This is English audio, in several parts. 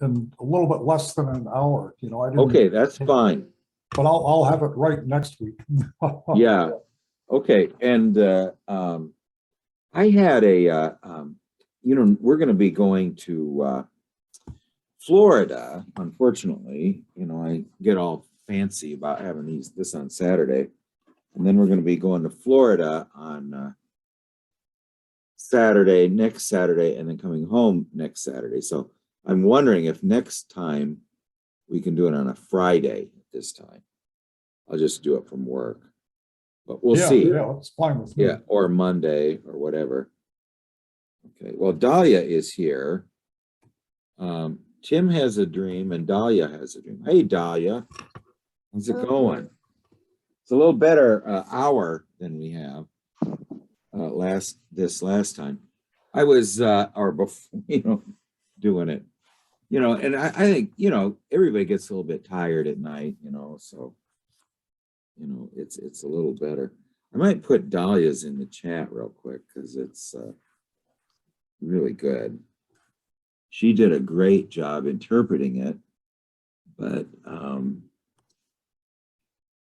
in a little bit less than an hour. You know, I didn't. Okay, that's fine. But I'll have it right next week. Yeah. Okay. And I had a, we're going to be going to Florida. Unfortunately, I get all fancy about having this on Saturday, and then we're going to be going to Florida on next Saturday, and then coming home next Saturday. So I'm wondering if next time we can do it on a Friday this time. I'll just do it from work, but we'll see. Yeah, that's fine with me. Yeah, or Monday or whatever. Okay, well, Dahlia is here. Tim has a dream and Dahlia has a dream. Hey, Dahlia, how's it going? It's a little better hour than we have this last time. I was or before, doing it, and I think everybody gets a little bit tired at night, so it's a little better. I might put Dahlia's in the chat real quick because it's really good. She did a great job interpreting it, but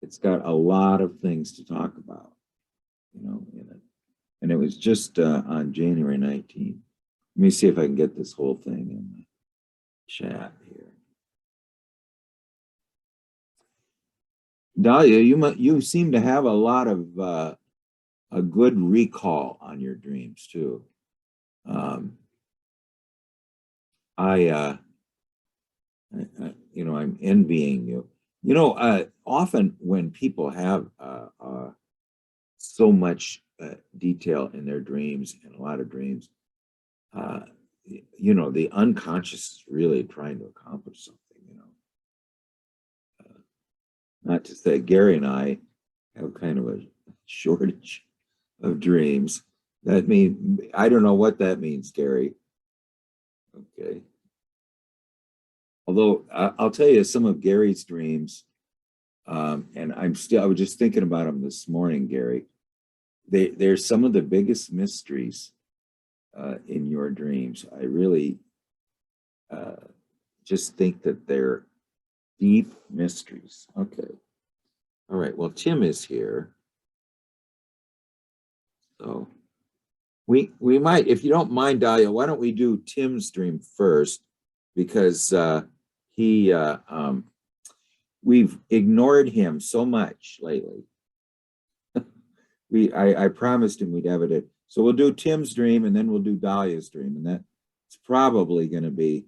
it's got a lot of things to talk about, in it. And it was just on January 19th. Let me see if I can get this whole thing in the chat here. Dahlia, you seem to have a lot of a good recall on your dreams too. I'm envying you. Often when people have so much detail in their dreams and a lot of dreams, the unconscious is really trying to accomplish something. Not to say Gary and I have kind of a shortage of dreams. That means, I don't know what that means, Gary. Okay. Although I'll tell you some of Gary's dreams, and I was just thinking about them this morning, Gary. They're some of the biggest mysteries in your dreams. I really just think that they're deep mysteries. Okay. All right. Well, Tim is here. So we might, if you don't mind, Dahlia, why don't we do Tim's dream first? Because we've ignored him so much lately. I promised him we'd have it. So we'll do Tim's dream and then we'll do Dahlia's dream. And that's probably going to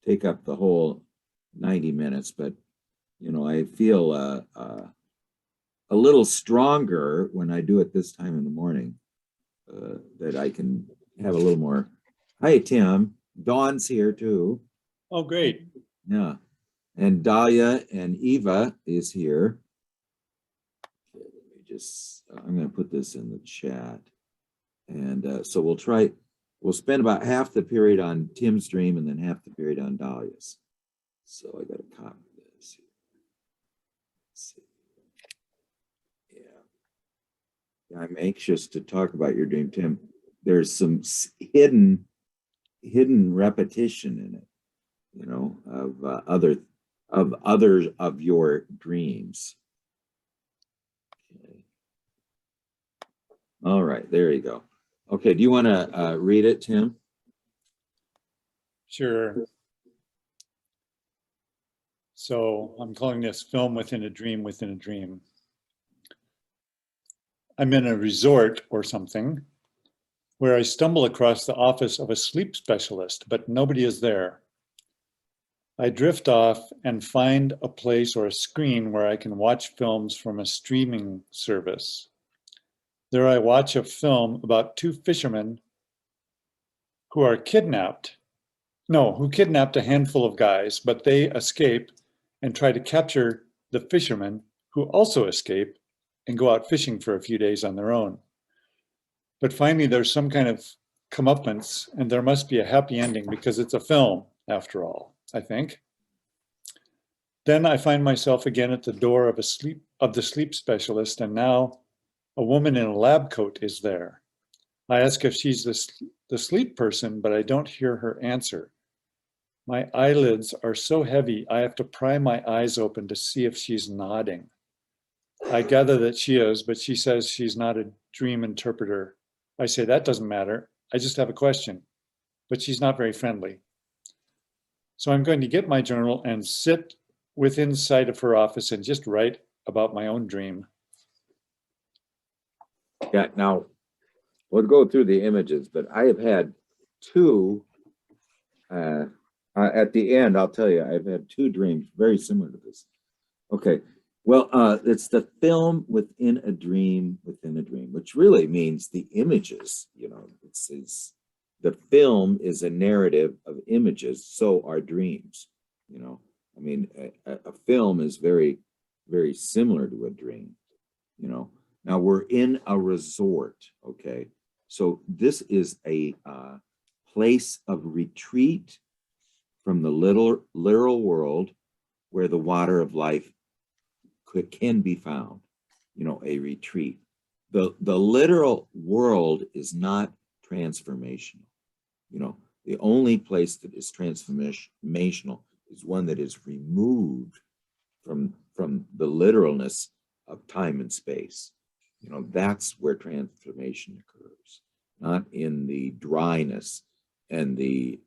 take up the whole 90 minutes. But, I feel a little stronger when I do it this time in the morning, that I can have a little more. Hi, Tim. Dawn's here too. Oh, great. Yeah. And Dahlia and Eva is here. Okay, let me I'm going to put this in the chat. And so we'll spend about half the period on Tim's dream and then half the period on Dahlia's. So I got to copy this here. Let's see. Yeah. I'm anxious to talk about your dream, Tim. There's some hidden repetition in it, of others of your dreams. Okay. All right, there you go. Okay, do you want to read it, Tim? Sure. So I'm calling this Film Within a Dream Within a Dream. I'm in a resort or something where I stumble across the office of a sleep specialist, but nobody is there. I drift off and find a place or a screen where I can watch films from a streaming service. There I watch a film about two fishermen who kidnapped a handful of guys, but they escape and try to capture the fishermen who also escape and go out fishing for a few days on their own. But finally, there's some kind of comeuppance, and there must be a happy ending because it's a film, after all, I think. Then I find myself again at the door of the sleep specialist, and now a woman in a lab coat is there. I ask if she's the sleep person, but I don't hear her answer. My eyelids are so heavy, I have to pry my eyes open to see if she's nodding. I gather that she is, but she says she's not a dream interpreter. I say, that doesn't matter. I just have a question. But she's not very friendly. So I'm going to get my journal and sit within sight of her office and just write about my own dream. Yeah, now we'll go through the images, but I have had two, at the end, I'll tell you, I've had two dreams very similar to this. Okay, well, it's the film within a dream, which really means the images, you know, it's the film is a narrative of images, so are dreams, you know. I mean, a film is very, very similar to a dream, you know. Now we're in a resort, okay? So this is a place of retreat from the literal world where the water of life can be found, you know, a retreat. The literal world is not transformational. You know, the only place that is transformational is one that is removed from the literalness of time and space. You know, that's where transformation occurs, not in the dryness and the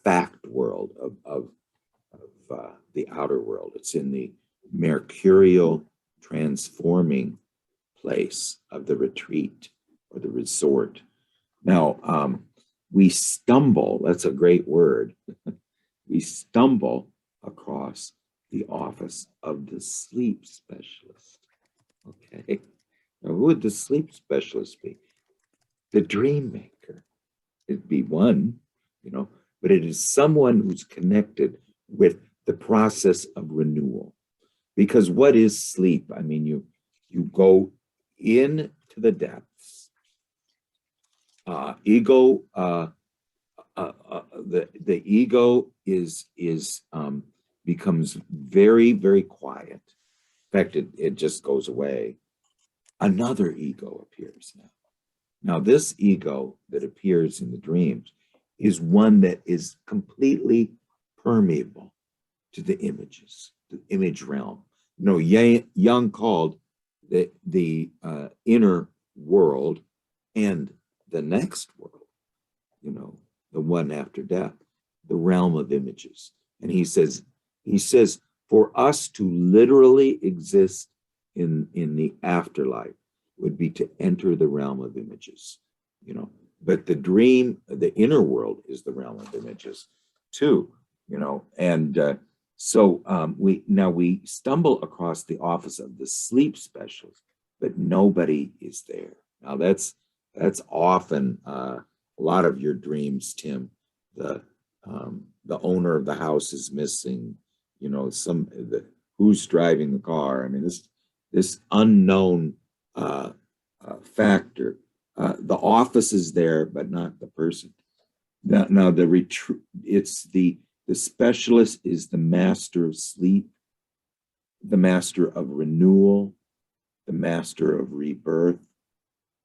fact world of the outer world. It's in the mercurial transforming place of the retreat or the resort. Now, we stumble, that's a great word. We stumble across the office of the sleep specialist. Okay. Now, who would the sleep specialist be? The dream maker. It'd be one, you know, but it is someone who's connected with the process of renewal. Because what is sleep? I mean, you go into the depths. The ego becomes very, very quiet. In fact, it just goes away. Another ego appears now. Now, this ego that appears in the dreams is one that is completely permeable to the images, the image realm. You know, Jung called the inner world and the next world, you know, the one after death, the realm of images. And he says, for us to literally exist in the afterlife would be to enter the realm of images, you know. But the dream, the inner world is the realm of images too, you know. And so we stumble across the office of the sleep specialist, but nobody is there. Now that's often a lot of your dreams, Tim. The owner of the house is missing, you know, who's driving the car. I mean, this unknown factor. The office is there, but not the person. Now the retreat. It's the specialist is the master of sleep, the master of renewal, the master of rebirth,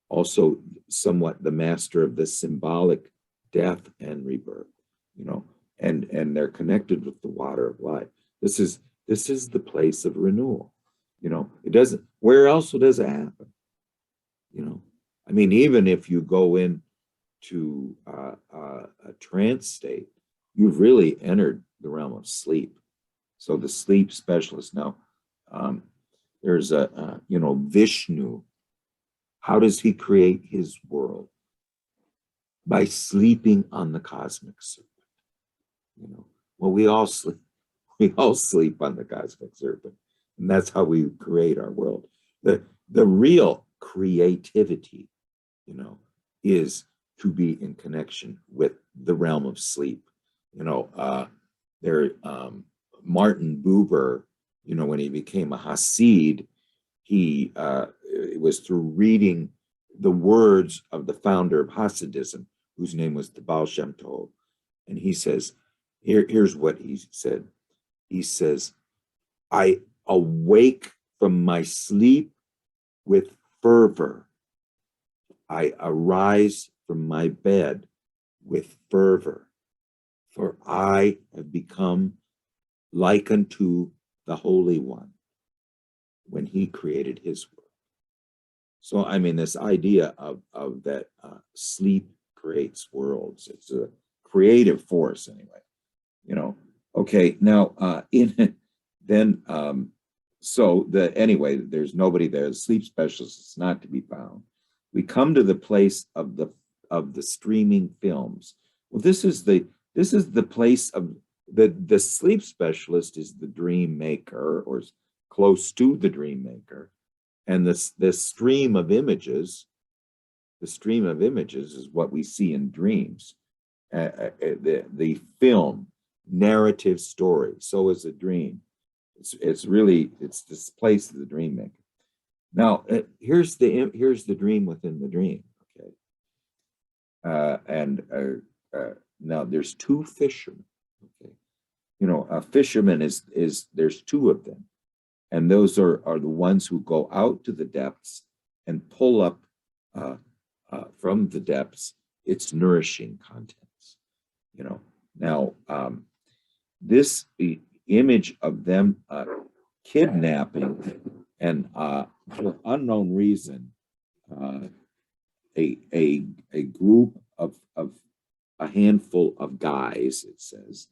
also somewhat the master of the symbolic death and rebirth, you know, and they're connected with the water of life. This is the place of renewal, you know. It doesn't, where else does it happen? You know, I mean, even if you go into a trance state, you've really entered the realm of sleep. So the sleep specialist. Now, there's you know, Vishnu. How does he create his world? By sleeping on the cosmic serpent. You know, well, we all sleep on the cosmic serpent, and that's how we create our world. The real creativity, you know, is to be in connection with the realm of sleep. You know, Martin Buber, you know, when he became a Hasid, it was through reading the words of the founder of Hasidism, whose name was the Baal Shem Tov. And he says, here's what he said. He says, I awake from my sleep with fervor. I arise from my bed with fervor. for I have become like unto the Holy One when he created his world. So, I mean, this idea of that sleep creates worlds. It's a creative force anyway, you know. Okay, now anyway, there's nobody there. The sleep specialist is not to be found. We come to the place of the streaming films. Well, this is the place of the sleep specialist is the dream maker, or close to the dream maker, and this stream of images. The stream of images is what we see in dreams. The film narrative story. So is a dream. It's this place of the dream maker. Now here's the dream within the dream. Okay, now there's two fishermen. Okay, you know, a fisherman is there's two of them, and those are the ones who go out to the depths and pull up from the depths its nourishing contents. You know, now this image of them kidnapping and for unknown reason a group of a handful of guys, it says,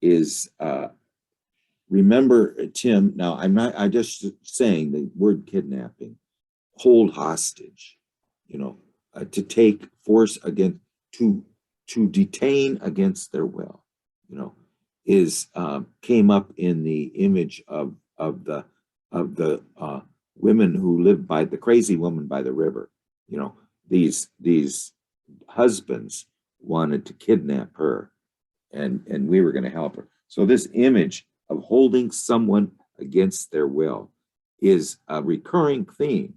is remember, Tim, now I'm just saying the word kidnapping, hold hostage, you know, to take force against, to detain against their will, you know, is came up in the image of the women who lived by the crazy woman by the river. You know, these husbands wanted to kidnap her, and we were going to help her. So this image of holding someone against their will is a recurring theme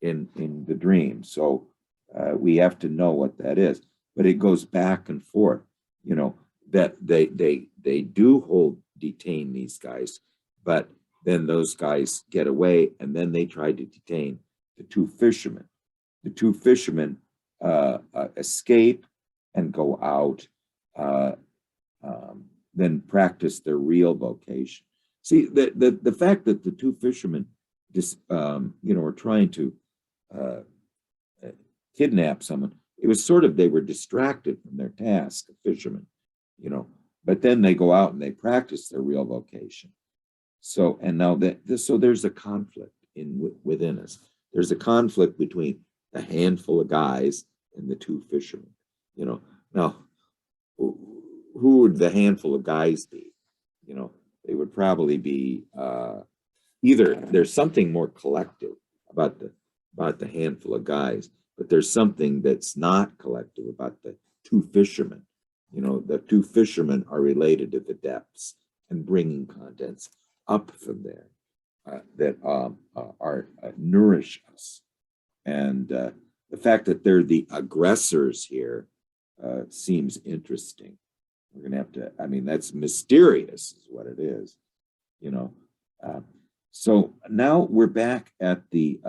in the dream. So we have to know what that is, but it goes back and forth, you know, that they do detain these guys, but then those guys get away, and then they try to detain the two fishermen. The two fishermen escape and go out, then practice their real vocation. See, the fact that the two fishermen are trying to kidnap someone, it was sort of, they were distracted from their task of fishermen, you know, but then they go out and they practice their real vocation. So, and now so there's a conflict within us. There's a conflict between the handful of guys and the two fishermen, you know. Now, who would the handful of guys be? You know, they would probably be either there's something more collective about the handful of guys, but there's something that's not collective about the two fishermen. You know, the two fishermen are related to the depths and bringing contents up from there that nourish us. And the fact that they're the aggressors here seems interesting. We're going to have to, I mean, that's mysterious is what it is, you know. So now we're back at the,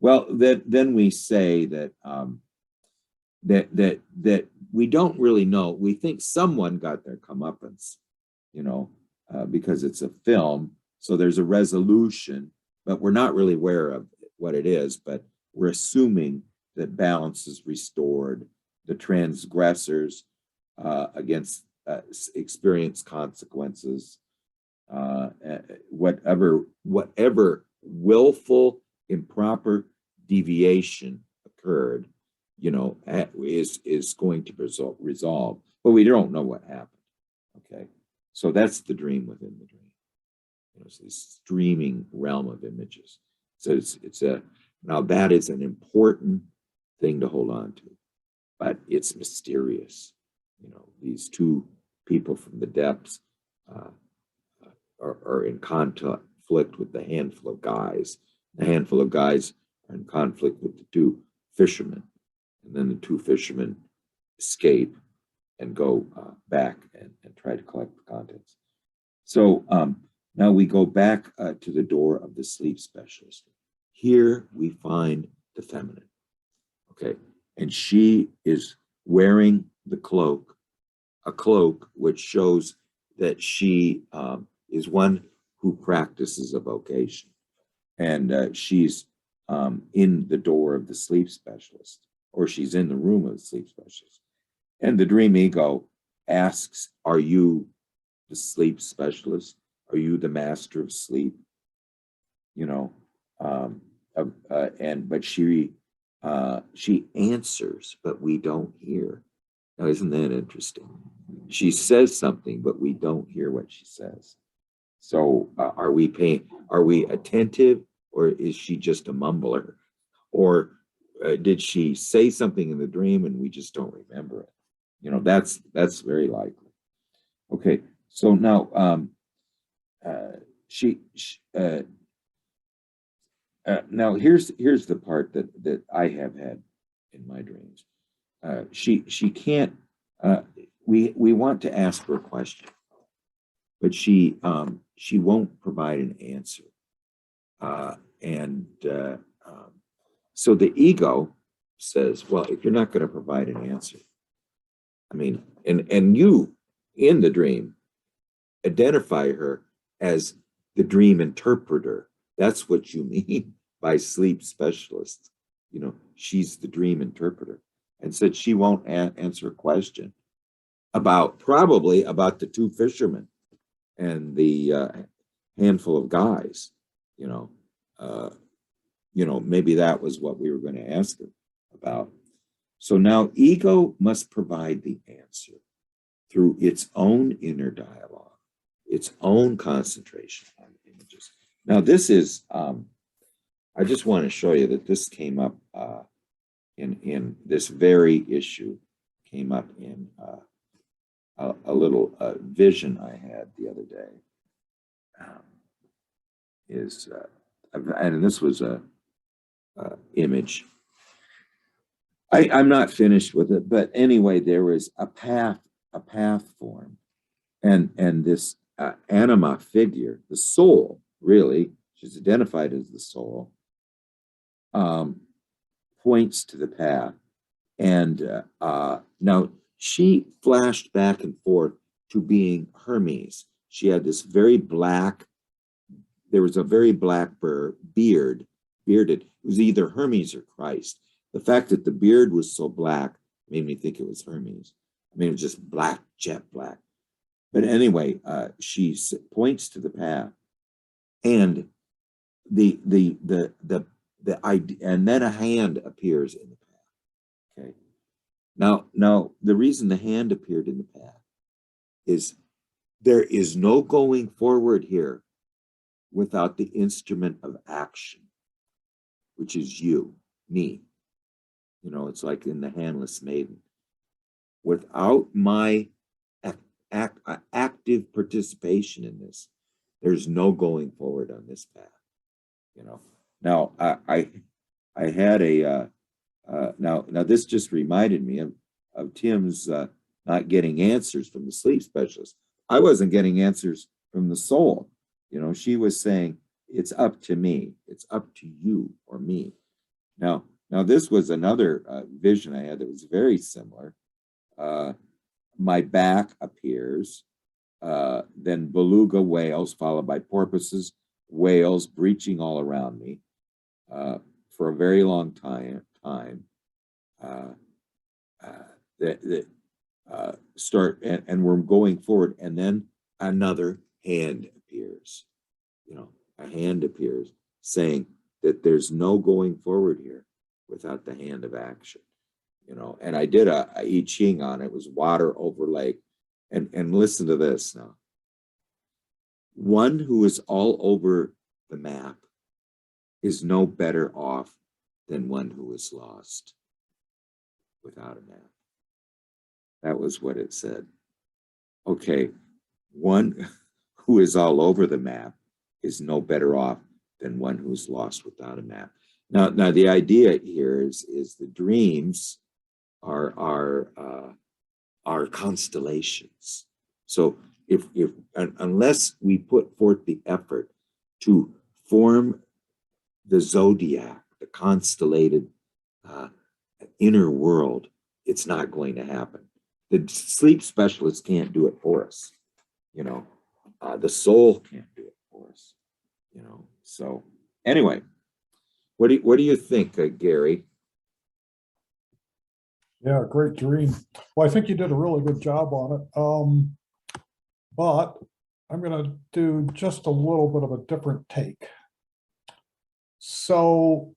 then we say that that we don't really know. We think someone got their comeuppance, you know, because it's a film. So there's a resolution, but we're not really aware of what it is, but we're assuming that balance is restored. The transgressors against experience consequences, whatever willful improper deviation occurred, you know, is going to resolve, but we don't know what happened. Okay, so that's the dream within the dream. You know, it's this streaming realm of images. So now that is an important thing to hold on to, but it's mysterious. You know, these two people from the depths are in conflict with the handful of guys. The handful of guys are in conflict with the two fishermen, and then the two fishermen escape and go back and try to collect the contents. So now we go back to the door of the sleep specialist. Here we find the feminine, okay? And she is wearing the cloak a cloak, which shows that she is one who practices a vocation. And she's in the door of the sleep specialist, or she's in the room of the sleep specialist. And the dream ego asks, are you the sleep specialist? Are you the master of sleep? You know, but she answers, but we don't hear. Now, isn't that interesting? She says something, but we don't hear what she says. So are we attentive, or is she just a mumbler? Or did she say something in the dream and we just don't remember it? You know, that's very likely. Okay, so now now here's the part that I have had in my dreams. She can't. We want to ask her a question, but she won't provide an answer. So the ego says, well, if you're not going to provide an answer, I mean, and you in the dream identify her as the dream interpreter. That's what you mean by sleep specialist. You know, she's the dream interpreter, and said she won't answer a question probably about the two fishermen and the handful of guys. Maybe that was what we were going to ask her about. So now ego must provide the answer through its own inner dialogue, its own concentration on images. Now this is, I just want to show you that this came up in this very issue, came up in a little vision I had the other day. And this was a image. I'm not finished with it, but anyway, there was a path formed, and this anima figure, the soul, really, she's identified as the soul, points to the path, and now she flashed back and forth to being Hermes. She had this very black. There was a very black bearded. It was either Hermes or Christ. The fact that the beard was so black made me think it was Hermes. I mean, it was just black, jet black. But anyway, she points to the path, and the idea, and then a hand appears in the path. Okay. Now the reason the hand appeared in the path is there is no going forward here without the instrument of action, which is you, me. You know, it's like in the handless maiden. Without my active participation in this, there's no going forward on this path. You know. Now I had a now this just reminded me of Tim's not getting answers from the sleep specialist. I wasn't getting answers from the soul. You know, she was saying, it's up to me. It's up to you or me. Now this was another vision I had that was very similar. My back appears, then beluga whales, followed by porpoises, whales breaching all around me for a very long time. Start and we're going forward, and then another hand appears. You know, a hand appears saying that there's no going forward here without the hand of action. You know, and I did a I Ching on it. It was water over lake, and listen to this now. One who is all over the map is no better off than one who is lost without a map. That was what it said. Okay, one who is all over the map is no better off than one who's lost without a map. Now the idea here is the dreams are constellations. So if unless we put forth the effort to form the zodiac, the constellated inner world, it's not going to happen. the sleep specialist can't do it for us, you know. The soul can't do it for us, you know. So anyway, what do you think, Gary? Yeah, great dream. Well, I think you did a really good job on it. But I'm going to do just a little bit of a different take. So,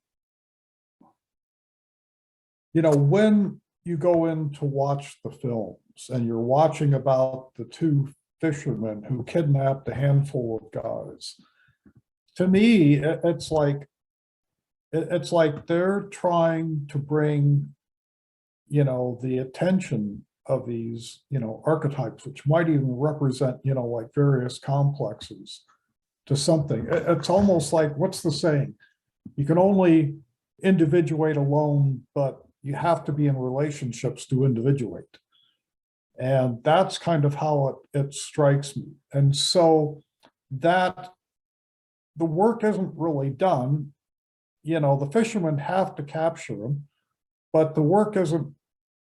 you know, when you go in to watch the films and you're watching about the two fishermen who kidnapped a handful of guys, to me, it's like they're trying to bring, you know, the attention of these, you know, archetypes, which might even represent, you know, like various complexes to something. It's almost like, what's the saying? You can only individuate alone, but you have to be in relationships to individuate. And that's kind of how it strikes me. And so that the work isn't really done. You know, the fishermen have to capture them, but the work isn't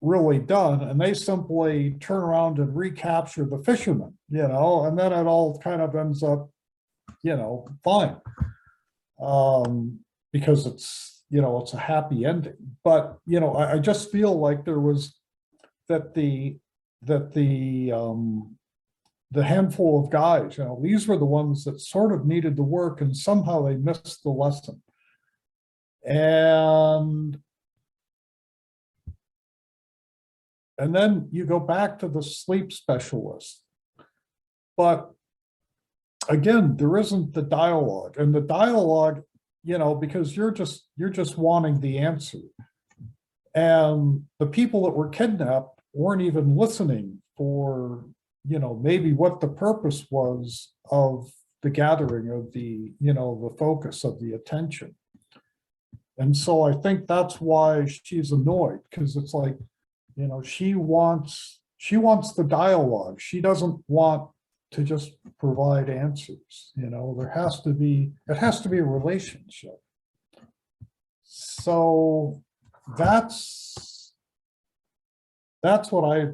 really done, and they simply turn around and recapture the fishermen, you know, and then it all kind of ends up, you know, fine. Because it's, you know, it's a happy ending. But, you know, I just feel like there was that the handful of guys, you know, these were the ones that sort of needed the work, and somehow they missed the lesson. And then you go back to the sleep specialist. But again, there isn't the dialogue. And the dialogue, you know, because you're just wanting the answer. And the people that were kidnapped weren't even listening for, you know, maybe what the purpose was of the gathering of the, you know, the focus of the attention. And so I think that's why she's annoyed, because it's like, you know, she wants the dialogue. She doesn't want to just provide answers. You know, it has to be a relationship. So that's what I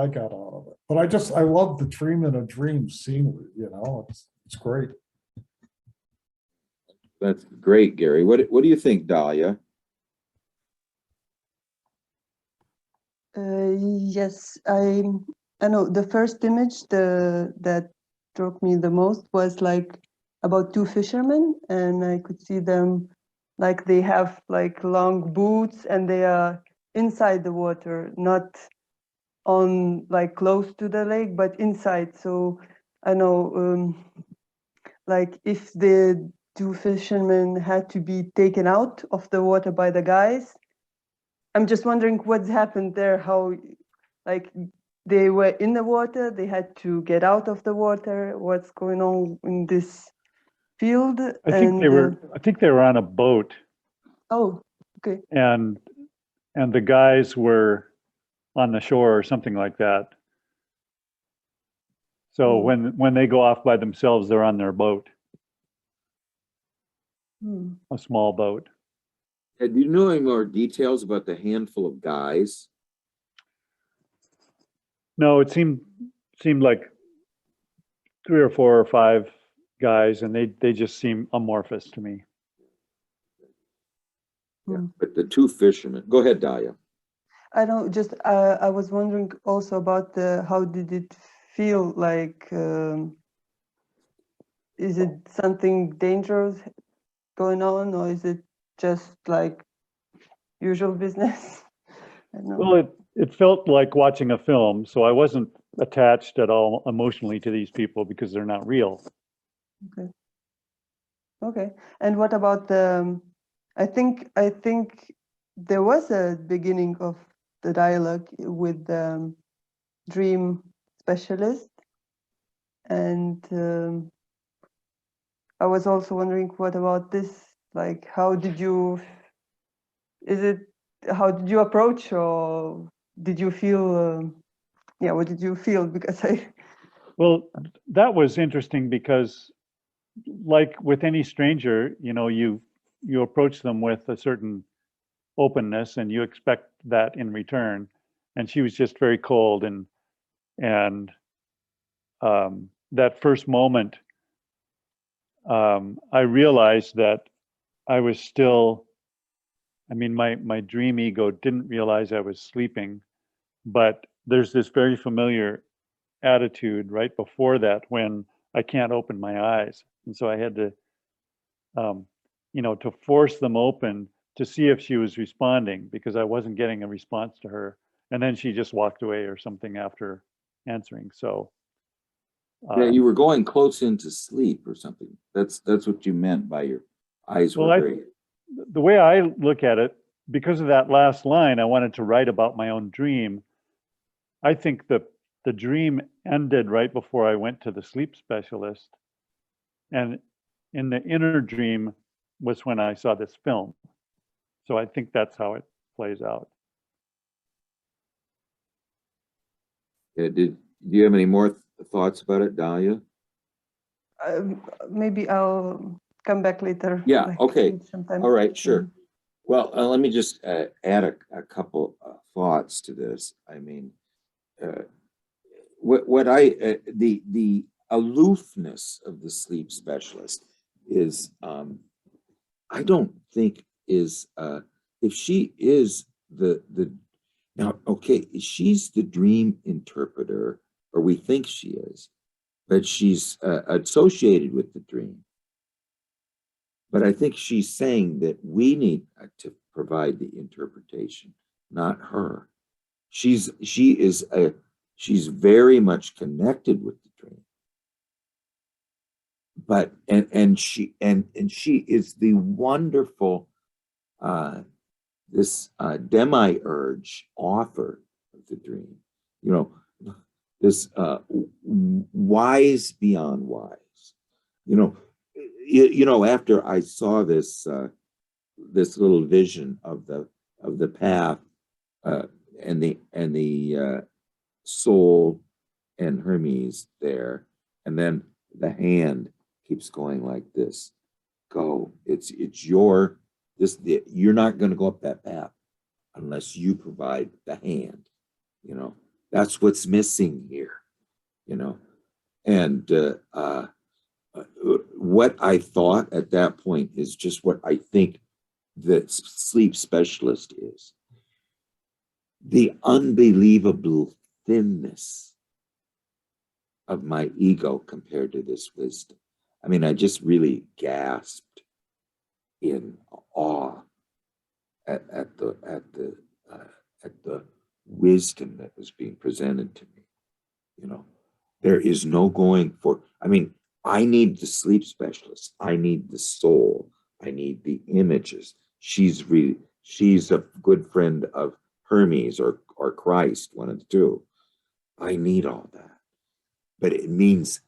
got out of it. But I love the dream in a dream scenery, you know, it's great. That's great, Gary. What do you think, Dahlia? Yes, I know the first image that struck me the most was like about two fishermen, and I could see them like they have like long boots and they are inside the water, not on like close to the lake, but inside. So I know like if the two fishermen had to be taken out of the water by the guys, I'm just wondering what's happened there, how like they were in the water, they had to get out of the water, what's going on in this field. I think they were on a boat. Oh, okay. And the guys were on the shore or something like that. So when they go off by themselves, they're on their boat. A small boat. Do you know any more details about the handful of guys? No, it seemed like 3 or 4 or 5 guys, and they just seem amorphous to me. Yeah, but the two fishermen. Go ahead, Dahlia. I don't just I was wondering also about how did it feel like? Is it something dangerous going on, or is it just like usual business? I don't know. Well, it felt like watching a film, so I wasn't attached at all emotionally to these people because they're not real. Okay. And what about the? I think there was a beginning of the dialogue with the dream specialist, and I was also wondering what about this? Like, how did you approach, or did you feel? Yeah, what did you feel? Because Well, that was interesting because, like with any stranger, you know, you approach them with a certain openness and you expect that in return. and she was just very cold. And that first moment, I realized that I was still, I mean, my dream ego didn't realize I was sleeping, but there's this very familiar attitude right before that when I can't open my eyes. And so I had to, to force them open to see if she was responding, because I wasn't getting a response to her. And then she just walked away or something after answering. So Yeah, you were going close into sleep or something. That's what you meant by your eyes were very. The way I look at it, because of that last line, I wanted to write about my own dream. I think the dream ended right before I went to the sleep specialist. And in the inner dream was when I saw this film. So I think that's how it plays out. Yeah, do you have any more thoughts about it, Dahlia? Maybe I'll come back later. Yeah, like, okay. sometime. All right, sure. Well, let me just add a couple thoughts to this. I mean, the aloofness of the sleep specialist is, I don't think is, if she is now, okay, she's the dream interpreter, or we think she is, but she's associated with the dream. But I think she's saying that we need to provide the interpretation, not her. She's very much connected with the dream. But and she is the wonderful this demiurge author of the dream. You know, this wise beyond wise. After I saw this this little vision of the path and the soul and Hermes there, and then the hand keeps going like this. Go. It's your you're not going to go up that path unless you provide the hand. That's what's missing here. And what I thought at that point is just what I think the sleep specialist is. The unbelievable thinness of my ego compared to this wisdom. I mean, I just really gasped in awe at the wisdom that was being presented to me. There is no going for. I mean, I need the sleep specialist. I need the soul. I need the images. She's a good friend of Hermes or Christ, one of the two. I need all that, but it means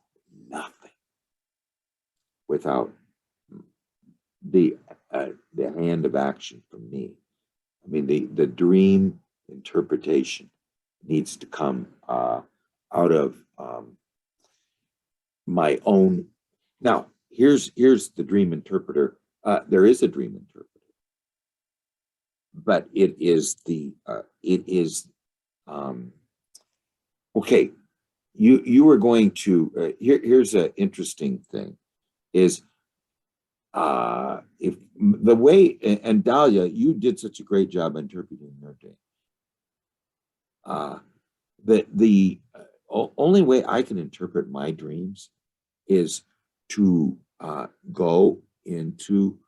nothing without the hand of action from me. I mean, the dream interpretation needs to come out of my own. Now, here's the dream interpreter. There is a dream interpreter, but it is okay. You were going to here's an interesting thing is if the way, and Dahlia, you did such a great job interpreting your dream. The only way I can interpret my dreams is to go into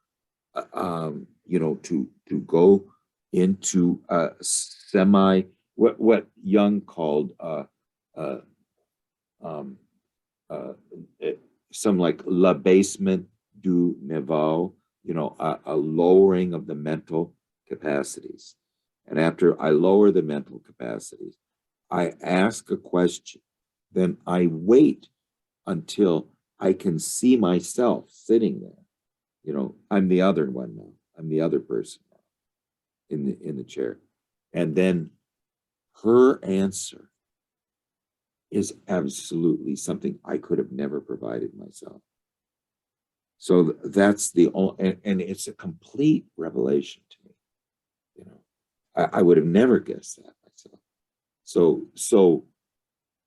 to go into semi what Jung called some like l'abasement du niveau, a lowering of the mental capacities. And after I lower the mental capacities, I ask a question, then I wait until I can see myself sitting there. I'm the other one now. I'm the other person now in the chair. And then her answer is absolutely something I could have never provided myself. So that's the only, and it's a complete revelation to me. I would have never guessed that myself. So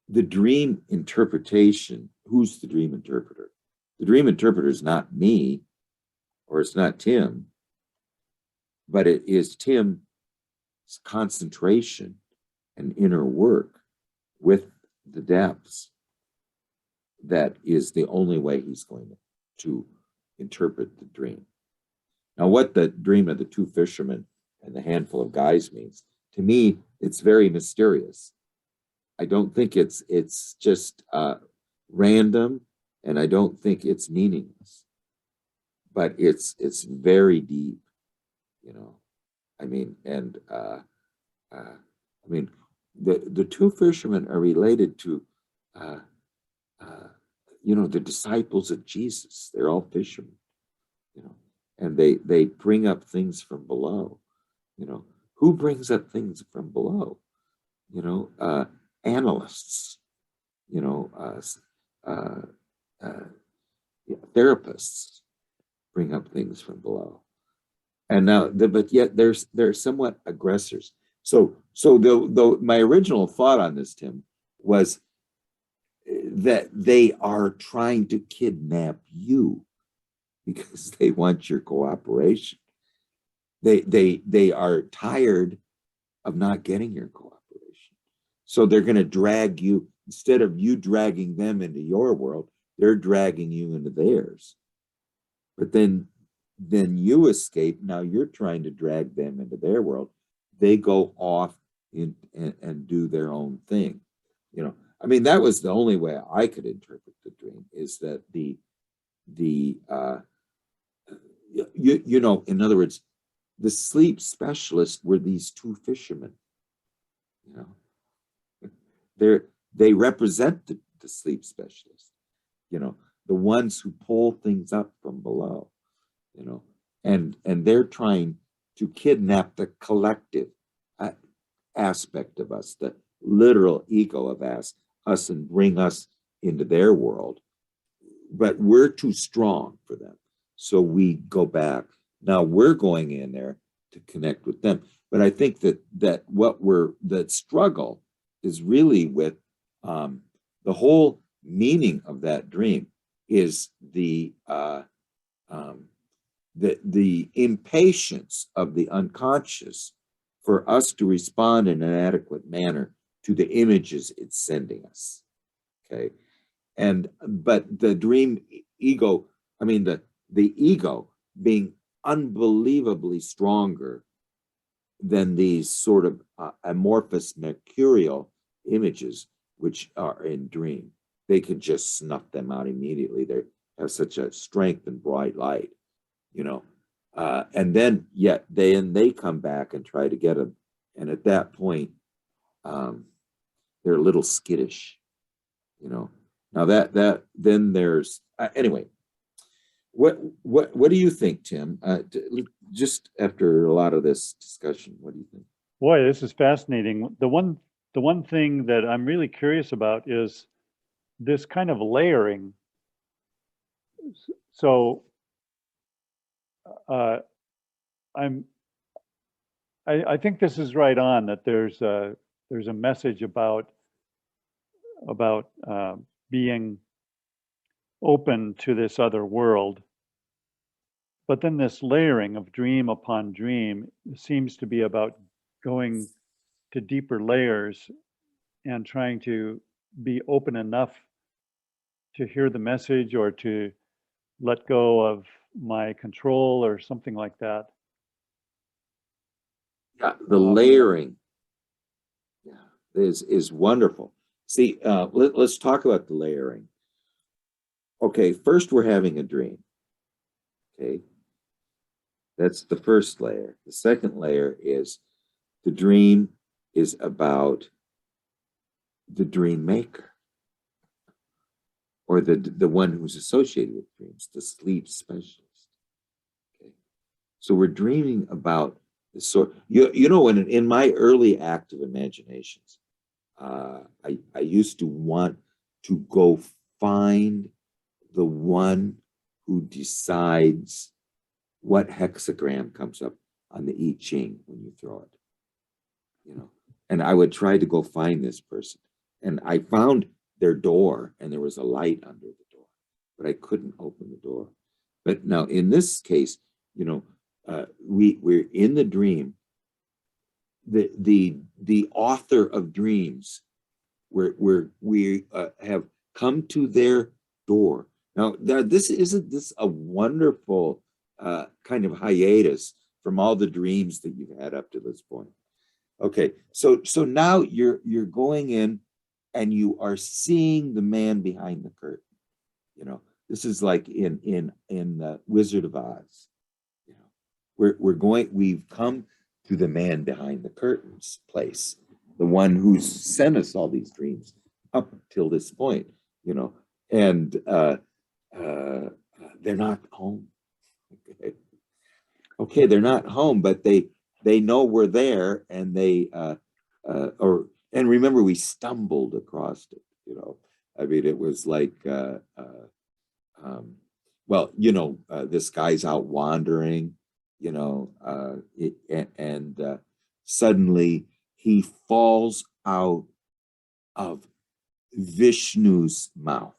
the dream interpretation, who's the dream interpreter? The dream interpreter is not me, or it's not Tim, but it is Tim's concentration and inner work with the depths that is the only way he's going to interpret the dream. Now, what the dream of the two fishermen and the handful of guys means, to me, it's very mysterious. I don't think it's just random, and I don't think it's meaningless, but it's very deep, you know. I mean, and I mean, the two fishermen are related to, you know, the disciples of Jesus. They're all fishermen, you know, and they bring up things from below. You know, who brings up things from below? You know, analysts. You know, therapists bring up things from below. And now, but yet they're somewhat aggressors. So my original thought on this, Tim, was that they are trying to kidnap you because they want your cooperation. They are tired of not getting your cooperation. So they're going to drag you, instead of you dragging them into your world, they're dragging you into theirs. But then you escape. Now you're trying to drag them into their world. They go off and do their own thing. You know, I mean, that was the only way I could interpret the dream, is that you know, in other words, the sleep specialists were these two fishermen. You know, they represent the sleep specialists. You know, the ones who pull things up from below. You know, and they're trying to kidnap the collective aspect of us, the literal ego of us, and bring us into their world. But we're too strong for them, so we go back. Now we're going in there to connect with them. But I think that struggle is really with the whole meaning of that dream is the impatience of the unconscious for us to respond in an adequate manner to the images it's sending us. Okay. But the dream ego, I mean, the ego being unbelievably stronger than these sort of amorphous mercurial images, which are in dream. They can just snuff them out immediately. They have such a strength and bright light, you know. And then yet they come back and try to get them. And at that point, they're a little skittish, you know. Now then there's anyway. What do you think, Tim? Just after a lot of this discussion, what do you think? Boy, this is fascinating. The one thing that I'm really curious about is this kind of layering. So I think this is right on, that there's a message about being open to this other world. But then this layering of dream upon dream seems to be about going to deeper layers and trying to be open enough to hear the message or to let go of my control or something like that. Yeah, the layering, yeah, is wonderful. See, let's talk about the layering. Okay, first we're having a dream. Okay, that's the first layer. The second layer is the dream is about the dream maker, or the one who's associated with dreams, the sleep specialist. Okay, so we're dreaming about the sort. You know, in my early active imaginations, I used to want to go find the one who decides what hexagram comes up on the I Ching when you throw it. You know, and I would try to go find this person. And I found their door, and there was a light under the door, but I couldn't open the door. But now in this case, you know, we're in the dream. The author of dreams, we have come to their door. Now, isn't this a wonderful kind of hiatus from all the dreams that you've had up to this point? Okay, so now you're going in and you are seeing the man behind the curtain. You know, this is like in Wizard of Oz. You know, we've come to the man behind the curtains place, the one who's sent us all these dreams up till this point. You know, and they're not home. Okay, they're not home, but they know we're there, and and remember, we stumbled across it. You know, I mean, it was like, well, you know, this guy's out wandering, you know, and suddenly he falls out of Vishnu's mouth,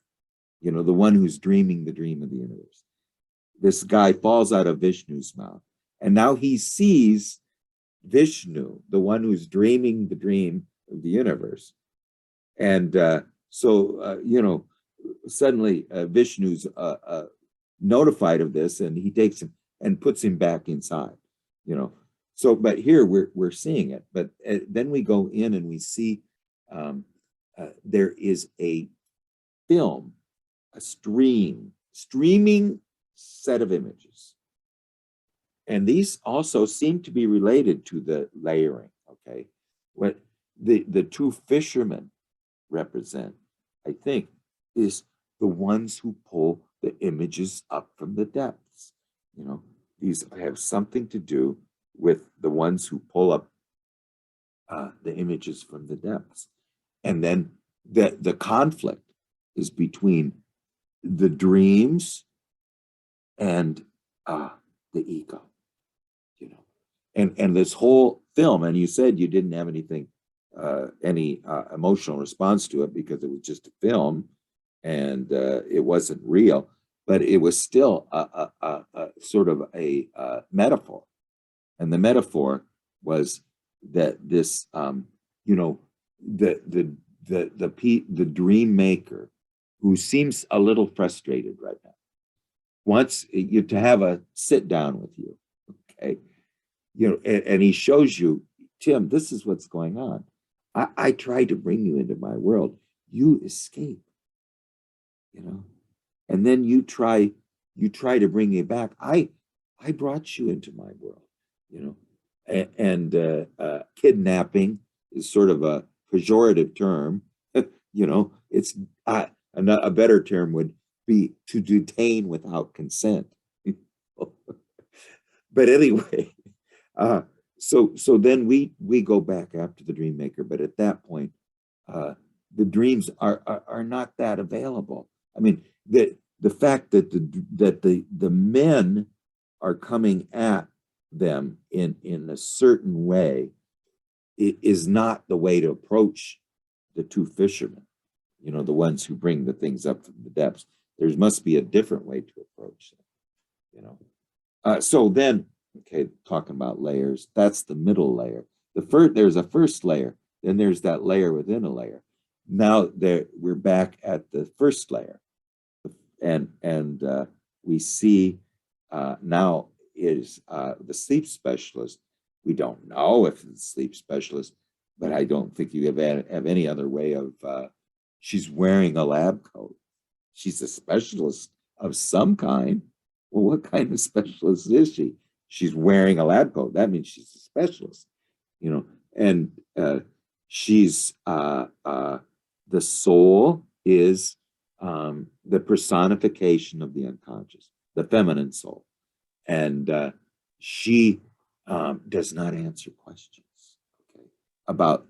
you know, the one who's dreaming the dream of the universe. This guy falls out of Vishnu's mouth, and now he sees Vishnu, the one who's dreaming the dream of the universe. And you know, suddenly Vishnu's notified of this, and he takes him and puts him back inside, you know. So, but here we're seeing it. But then we go in and we see there is a film, a streaming set of images. And these also seem to be related to the layering, okay? What the two fishermen represent, I think, is the ones who pull the images up from the depths. You know, these have something to do with the ones who pull up the images from the depths. And then the conflict is between the dreams and the ego, you know. And this whole film, and you said you didn't have anything, any emotional response to it because it was just a film and it wasn't real, but it was still a sort of a metaphor. And the metaphor was that this, you know, the dream maker, who seems a little frustrated right now, wants you to have a sit down with you, okay? You know, and he shows you, Tim, this is what's going on. I tried to bring you into my world. You escape, you know, and then you try to bring me back. I brought you into my world, you know, and kidnapping is sort of a pejorative term, you know. It's a better term would be to detain without consent. But anyway, so then we go back after the dream maker, but at that point, the dreams are not that available. I mean, the fact that the men are coming at them in a certain way, it is not the way to approach the two fishermen, you know, the ones who bring the things up from the depths. There must be a different way to approach them, you know. So then, okay, talking about layers, that's the middle layer. There's a first layer, then there's that layer within a layer. Now we're back at the first layer, and we see now is the sleep specialist. We don't know if it's a sleep specialist, but I don't think you have any other way of. She's wearing a lab coat. She's a specialist of some kind. Well, what kind of specialist is she? She's wearing a lab coat. That means she's a specialist, you know. And she's the soul is the personification of the unconscious, the feminine soul, and she does not answer questions, okay, about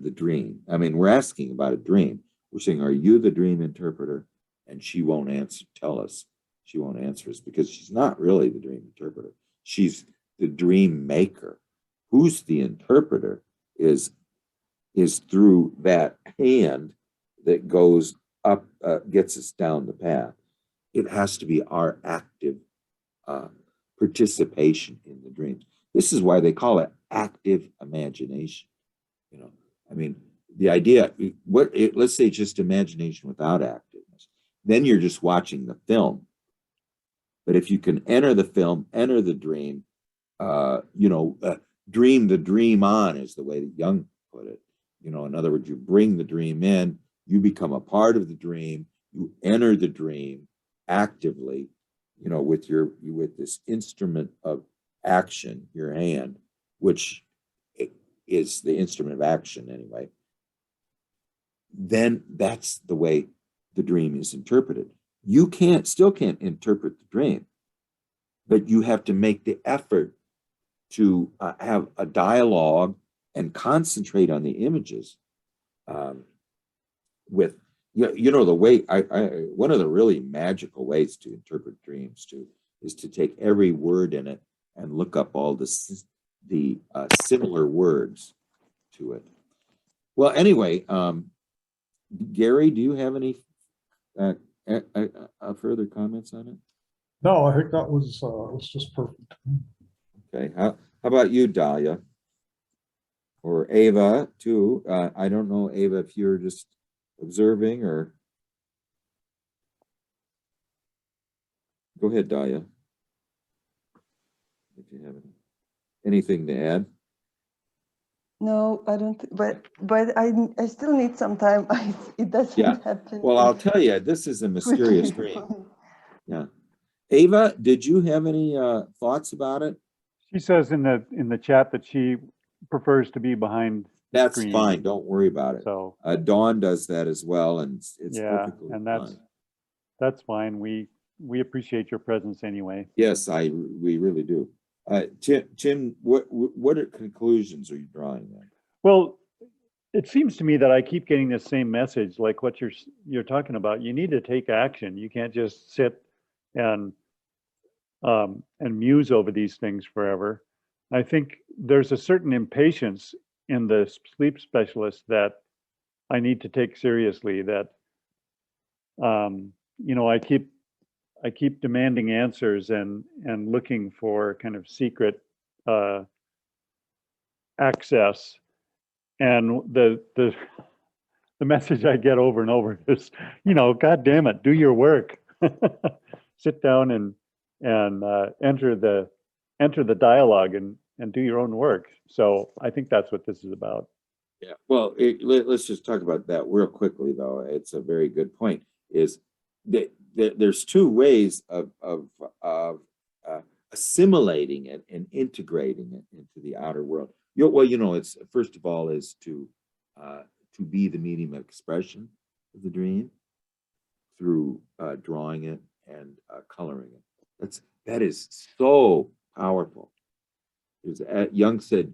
the dream. I mean, we're asking about a dream. We're saying, are you the dream interpreter? And she won't tell us. She won't answer us because she's not really the dream interpreter. She's the dream maker. Who's the interpreter? is through that hand that goes up, gets us down the path. It has to be our active participation in the dreams. This is why they call it active imagination. You know, I mean, the idea, let's say just imagination without activeness, then you're just watching the film. But if you can enter the film, enter the dream, dream the dream on is the way that Jung put it. You know, in other words, you bring the dream in, you become a part of the dream, you enter the dream actively, you know, with this instrument of action, your hand, which is the instrument of action anyway. Then that's the way the dream is interpreted. You still can't interpret the dream, but you have to make the effort to have a dialogue and concentrate on the images. With the way one of the really magical ways to interpret dreams is to take every word in it and look up all the similar words to it. Well, anyway, Gary, do you have any further comments on it? No, I think that was just perfect. Okay, how about you, Dahlia? Or Ava, too? I don't know, Ava, if you're just observing or... Go ahead, Dahlia. If you have anything to add. No, I don't. But I still need some time. It doesn't happen. Well, I'll tell you, this is a mysterious dream. Yeah. Ava, did you have any thoughts about it? She says in the chat that she prefers to be behind the That's screen. fine. Don't worry about it. So Dawn does that as well, and it's yeah, perfectly and fine. that's fine. We appreciate your presence anyway. Yes, we really do. Tim, what conclusions are you drawing then? Well, it seems to me that I keep getting the same message, like what you're talking about. You need to take action. You can't just sit and muse over these things forever. I think there's a certain impatience in the sleep specialist that I need to take seriously. That I keep demanding answers and looking for kind of secret access, and the message I get over and over is, God damn it, do your work. Sit down and enter the dialogue and do your own work. So I think that's what this is about. Yeah. Well, let's just talk about that real quickly, though. It's a very good point. Is that there's two ways of assimilating it and integrating it into the outer world. It's first of all is to be the medium of expression of the dream through drawing it and coloring it. That is so powerful. Jung said,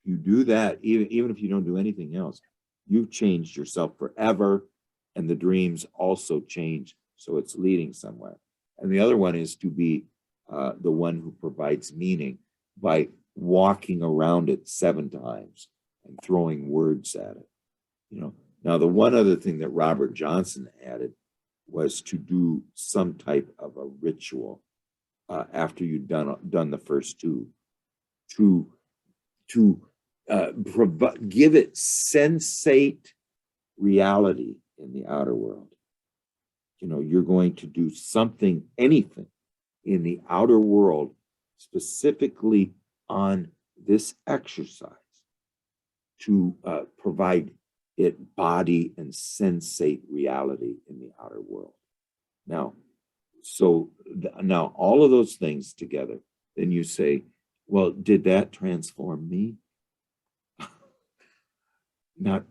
you do that, even if you don't do anything else, you've changed yourself forever, and the dreams also change, so it's leading somewhere. And the other one is to be the one who provides meaning by walking around it 7 times and throwing words at it. Now the one other thing that Robert Johnson added was to do some type of a ritual after you've done the first 2 to give it sensate reality in the outer world. You're going to do something, anything in the outer world, specifically on this exercise to provide it body and sensate reality in the outer world. Now, now all of those things together, then you say, well, did that transform me? Not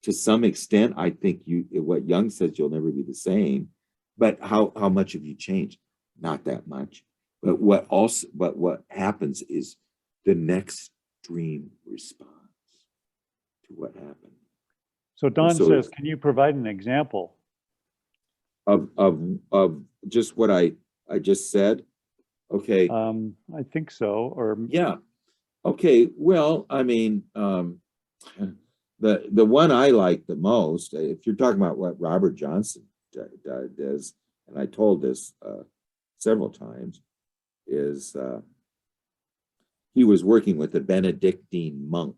to some extent. I think what Jung says, you'll never be the same. But how much have you changed? Not that much. But what happens is the next dream responds to what happened. So Don says, can you provide an example of just what I just said? Okay. I think so. Or yeah. Okay, well, I mean, the one I like the most, if you're talking about what Robert Johnson does, and I told this several times, is he was working with a Benedictine monk,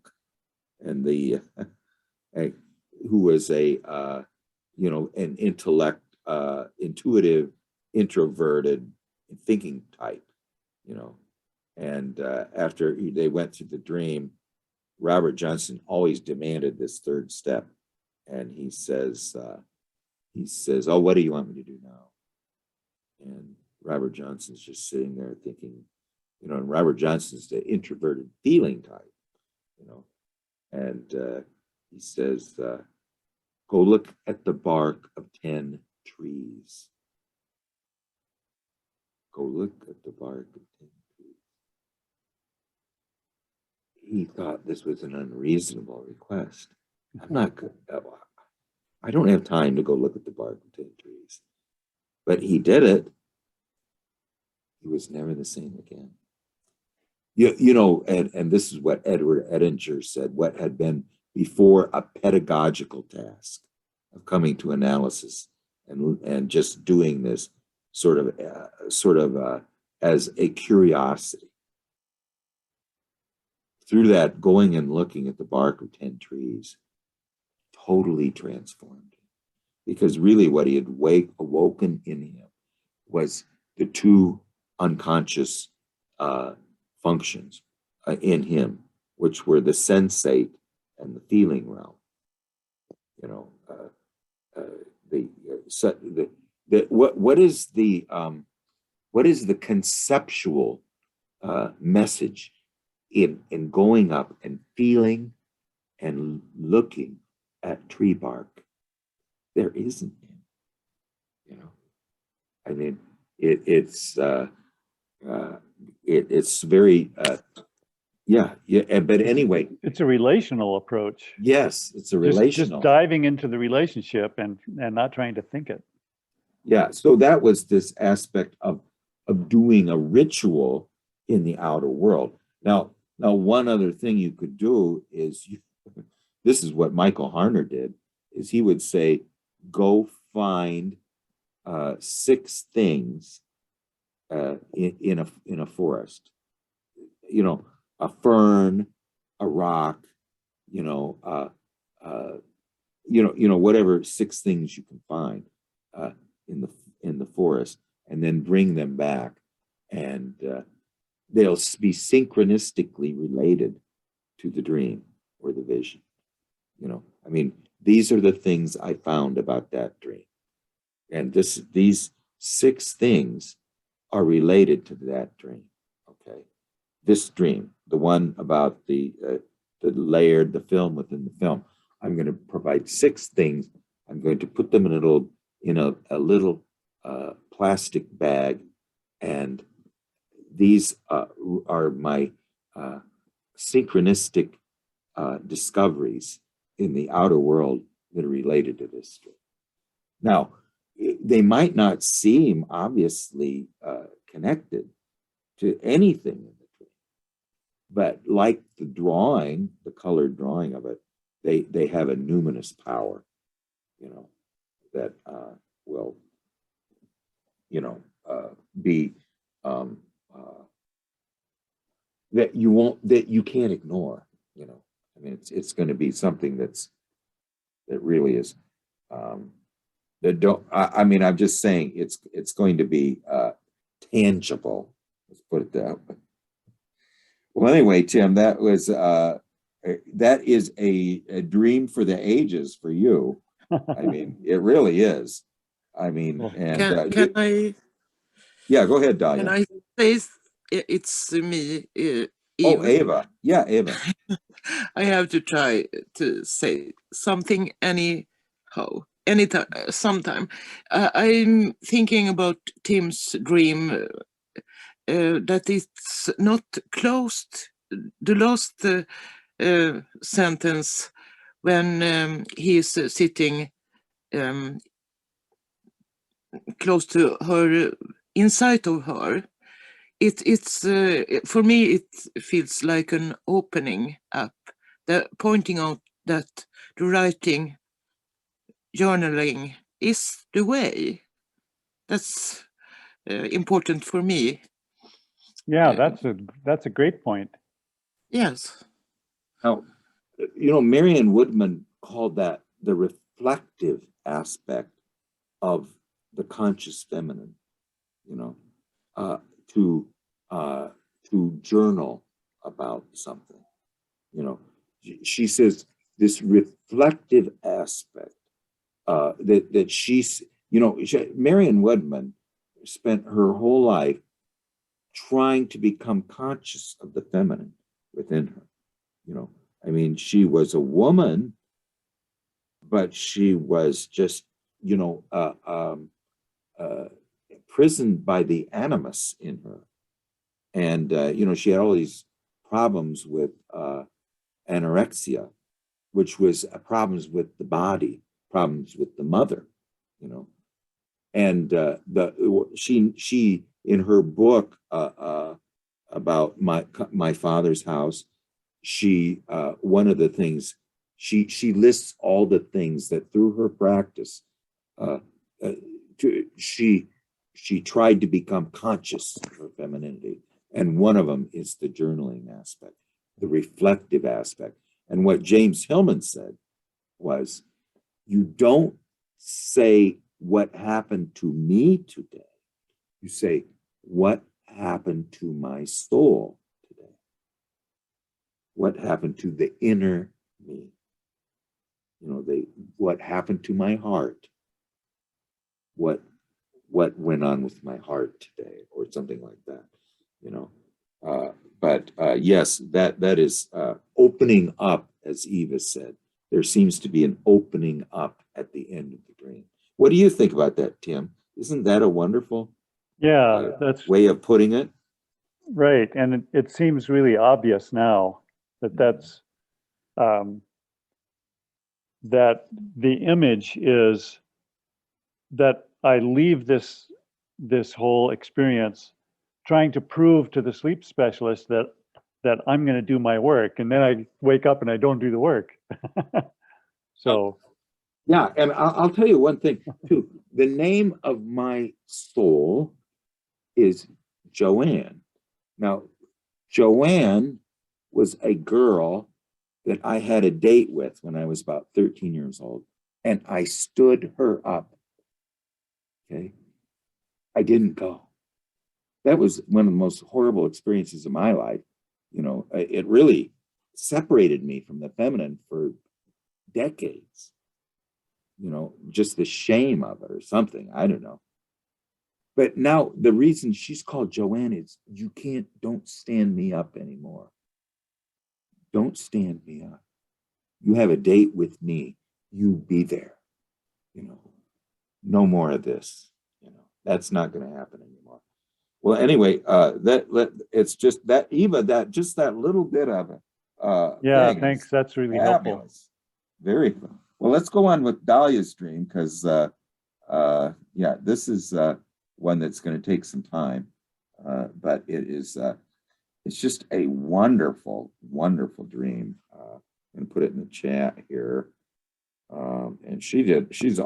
and the who was a an intuitive, introverted, thinking type, and after they went through the dream, Robert Johnson always demanded this third step, and he says, "Oh, what do you want me to do now?" And Robert Johnson's just sitting there thinking, and Robert Johnson's the introverted feeling type, and he says, "Go look at the bark of 10 trees. Go look at the bark of 10 trees." He thought this was an unreasonable request. I'm not good. I don't have time to go look at the bark of 10 trees. But he did it. He was never the same again. And this is what Edward Edinger said, what had been before a pedagogical task of coming to analysis and just doing this sort of as a curiosity. Through that, going and looking at the bark of 10 trees totally transformed him. Because really what he had awoken in him was the two unconscious functions in him, which were the sensate and the feeling realm. What is the conceptual message in going up and feeling and looking at tree bark? There isn't any. I mean, it's very but anyway, It's a relational approach. yes, it's a relational. Just diving into the relationship and not trying to think it. Yeah, so that was this aspect of doing a ritual in the outer world. Now one other thing you could do is this is what Michael Harner did, is he would say, go find 6 things in a forest. A fern, a rock, whatever 6 things you can find in the forest, and then bring them back, and they'll be synchronistically related to the dream or the vision. I mean, these are the things I found about that dream, and these 6 things are related to that dream. Okay, this dream, the one about the layered, the film within the film, I'm going to provide 6 things. I'm going to put them in a little plastic bag, and these are my synchronistic discoveries in the outer world that are related to this dream. Now, they might not seem obviously connected to anything in the dream, but like the colored drawing of it, they have a numinous power, that will, be that you can't ignore. I mean, it's going to be something that really is. I'm just saying it's going to be tangible. Let's put it that way. Well, anyway, Tim, that is a dream for the ages for you. I mean, it really is. I mean, and Can I? Yeah, go ahead, Dahlia. Can I say it's me? Oh, Ava. Yeah, Ava. I have to try to say something anyhow, anytime, sometime. I'm thinking about Tim's dream, that it's not closed. The last sentence, when he is sitting close to her, inside of her, it's for me it feels like an opening up, the pointing out that the writing, journaling is the way. That's important for me. Yeah, Uh, that's a great point. yes. Now, you know, Marion Woodman called that the reflective aspect of the conscious feminine, you know, to journal about something. You know, she says this reflective aspect that she's, you know, Marion Woodman spent her whole life trying to become conscious of the feminine within her. You know, I mean, she was a woman, but she was just, you know, imprisoned by the animus in her. And, you know, she had all these problems with anorexia, which was problems with the body, problems with the mother, you know. And she in her book about my father's house, she one of the things she lists all the things that through her practice she tried to become conscious of her femininity, and one of them is the journaling aspect, the reflective aspect. And what James Hillman said was, you don't say what happened to me today, you say what happened to my soul today, what happened to the inner me, you know, what happened to my heart, what went on with my heart today, or something like that, you know. But yes, that is opening up, as Eva said. There seems to be an opening up at the end of the dream. What do you think about that, Tim? Isn't that a wonderful That's way of putting it? right. And it seems really obvious now that that's that the image is that I leave this whole experience trying to prove to the sleep specialist that I'm going to do my work, and then I wake up and I don't do the work. So yeah, and I'll tell you one thing too. The name of my soul is Joanne. Now, Joanne was a girl that I had a date with when I was about 13 years old, and I stood her up. Okay, I didn't go. That was one of the most horrible experiences of my life. You know, it really separated me from the feminine for decades. You know, just the shame of it or something. I don't know. But now the reason she's called Joanne is don't stand me up anymore. Don't stand me up. You have a date with me. You be there. You know, no more of this. You know, that's not going to happen anymore. Well, anyway, it's just that, Eva, that little bit of it. yeah, thanks. That's really helpful. Fabulous. Very fun. Well, let's go on with Dahlia's dream, because yeah, this is one that's going to take some time, but it's just a wonderful, wonderful dream. I'm going to put it in the chat here. And she's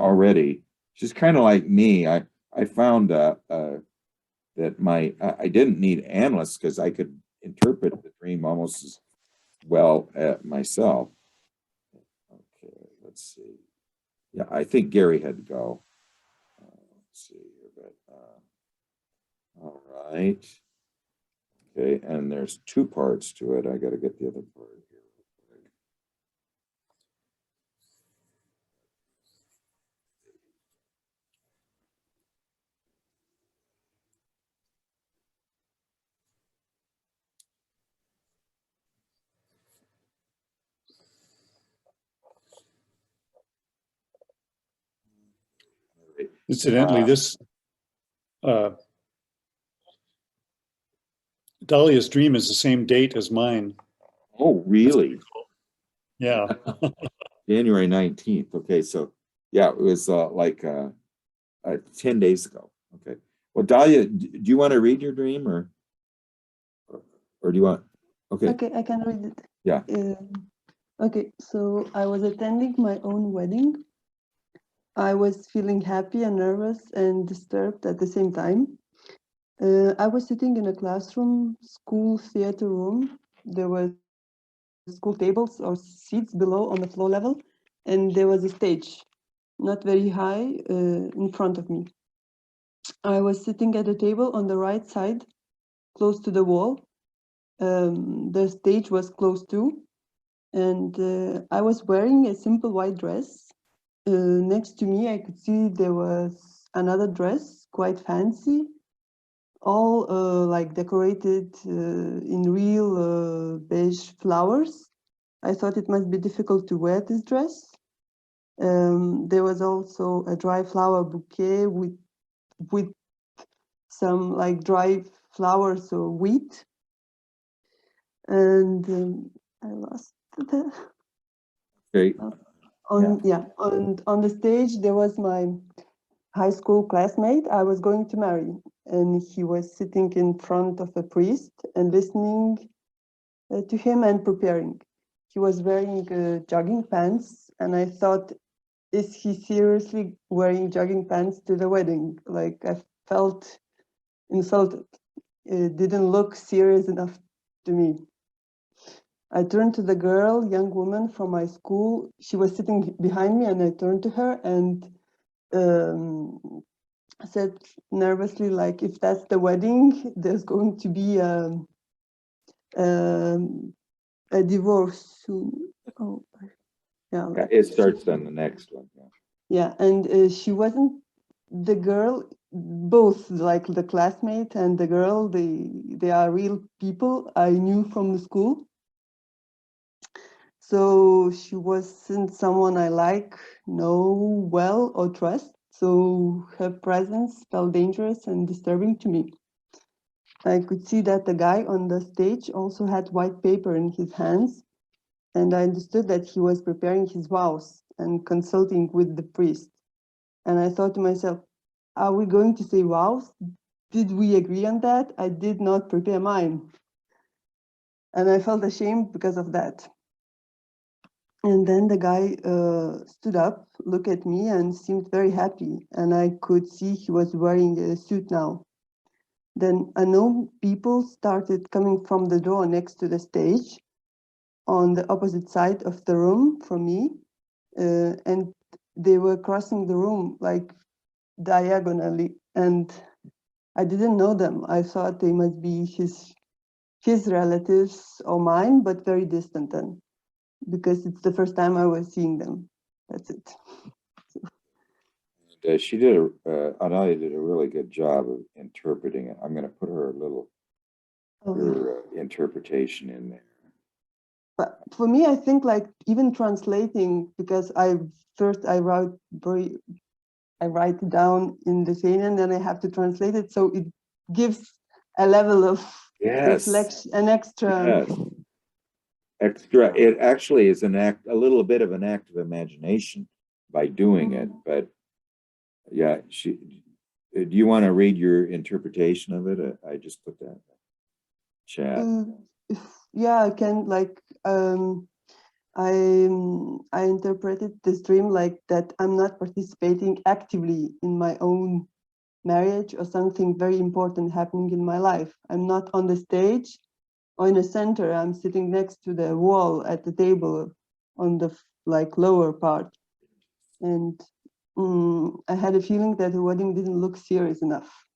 kind of like me. I found that I didn't need analysts because I could interpret the dream almost as well myself. Okay, let's see. Yeah, I think Gary had to go. Let's see here, but all right. Okay, and there's two parts to it. I got to get the other part here. Incidentally, this Dahlia's dream is the same date as mine. Oh, really? Yeah. January 19th. Okay, so yeah, it was 10 days ago. Okay. Well, Dahlia, do you want to read your dream or? Or do you want, okay, Okay, I can read it. yeah. Okay, so I was attending my own wedding. I was feeling happy and nervous and disturbed at the same time. I was sitting in a classroom, school theater room. There were school tables or seats below on the floor level, and there was a stage, not very high, in front of me. I was sitting at a table on the right side, close to the wall. The stage was close too, and I was wearing a simple white dress. Next to me, I could see there was another dress, quite fancy, all like decorated in real beige flowers. I thought it must be difficult to wear this dress. There was also a dry flower bouquet with some like dry flowers or wheat. And I lost the Okay, on the stage there was my high school classmate I was going to marry, and he was sitting in front of a priest and listening to him and preparing. He was wearing jogging pants, and I thought, is he seriously wearing jogging pants to the wedding? Like, I felt insulted. It didn't look serious enough to me. I turned to the girl, young woman from my school. She was sitting behind me, and I turned to her and said nervously, like, if that's the wedding, there's going to be a divorce soon. Oh, yeah. yeah, it starts on the next one. Yeah. Yeah, and she wasn't the girl. Both, like the classmate and the girl, they are real people I knew from the school. So she wasn't someone I like, know well, or trust. So her presence felt dangerous and disturbing to me. I could see that the guy on the stage also had white paper in his hands, and I understood that he was preparing his vows and consulting with the priest. And I thought to myself, are we going to say vows? Did we agree on that? I did not prepare mine. And I felt ashamed because of that. And then the guy stood up, looked at me, and seemed very happy. And I could see he was wearing a suit now. Then unknown people started coming from the door next to the stage on the opposite side of the room from me. And they were crossing the room like diagonally. And I didn't know them. I thought they must be his relatives or mine, but very distant then, because it's the first time I was seeing them. That's it. She did Analia did a really good job of interpreting it. I'm going to put her interpretation in there. But for me, I think like even translating, because I write it down in Lithuanian, then I have to translate it, so it gives a level of reflection, an extra. Yes. Extra. It actually is a little bit of an act of imagination by doing it, but yeah, do you want to read your interpretation of it? I just put that in the chat. Yeah, I can, like, I interpreted this dream like that I'm not participating actively in my own marriage or something very important happening in my life. I'm not on the stage or in the center. I'm sitting next to the wall at the table on the like lower part. And I had a feeling that the wedding didn't look serious enough.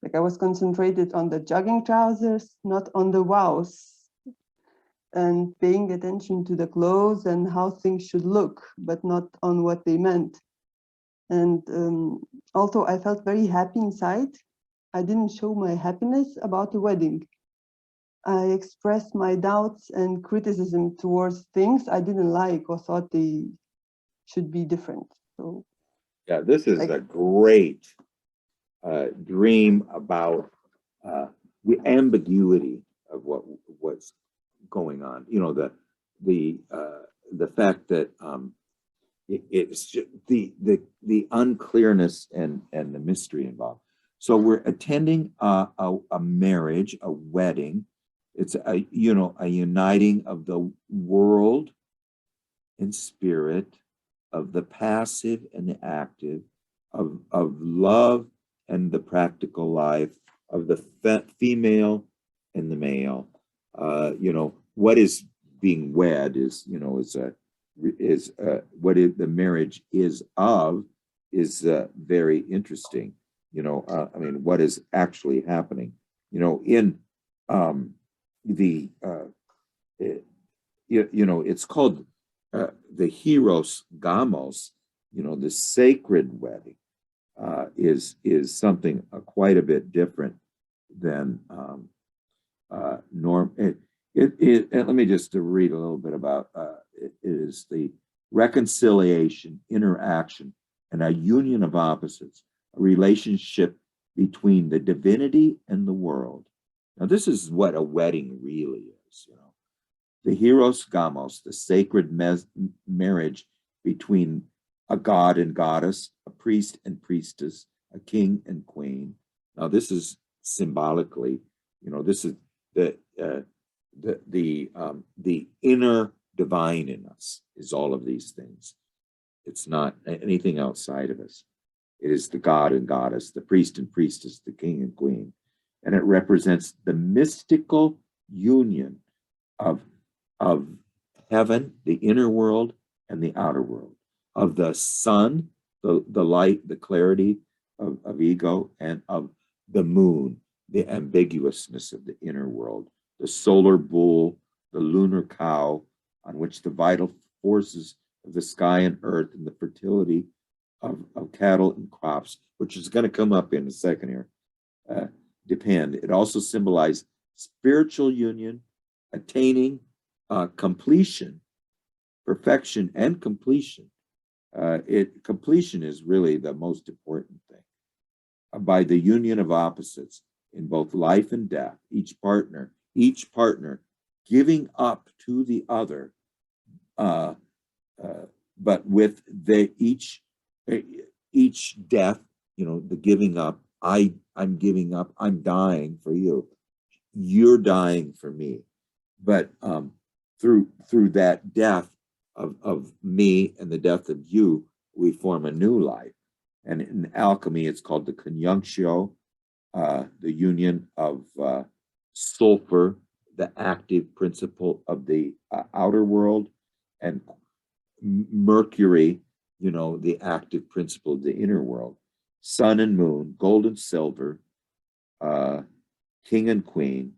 Like, I was concentrated on the jogging trousers, not on the vows, and paying attention to the clothes and how things should look, but not on what they meant. And also, I felt very happy inside. I didn't show my happiness about the wedding. I expressed my doubts and criticism towards things I didn't like or thought they should be different. So yeah, this is like a great dream about the ambiguity of what's going on. You know, the fact that it's just the unclearness and the mystery involved. So we're attending a marriage, a wedding. It's a, you know, a uniting of the world and spirit, of the passive and the active, of love and the practical life, of the female and the male. You know, what is being wed is, you know, what the marriage is of is very interesting. You know, I mean, what is actually happening? You know, in the you know, it's called the Hieros Gamos. You know, the sacred wedding is something quite a bit different than norm. And let me just read a little bit about it is the reconciliation, interaction, and a union of opposites, a relationship between the divinity and the world. Now, this is what a wedding really is, you know. The Hieros Gamos, the sacred marriage between a god and goddess, a priest and priestess, a king and queen. Now, this is symbolically, you know, this is the inner divine in us is all of these things. It's not anything outside of us. It is the god and goddess, the priest and priestess, the king and queen. And it represents the mystical union of heaven, the inner world, and the outer world, of the sun, the light, the clarity of ego, and of the moon, the ambiguousness of the inner world, the solar bull, the lunar cow, on which the vital forces of the sky and earth and the fertility of cattle and crops, which is going to come up in a second here, depend. It also symbolized spiritual union, attaining completion, perfection, and completion. Completion is really the most important thing. By the union of opposites in both life and death, each partner giving up to the other, but with each death, you know, the giving up. I'm giving up. I'm dying for you. You're dying for me. But through that death of me and the death of you, we form a new life. And in alchemy, it's called the conjunctio, the union of sulfur, the active principle of the outer world, and Mercury, you know, the active principle of the inner world. Sun and moon, gold and silver, king and queen,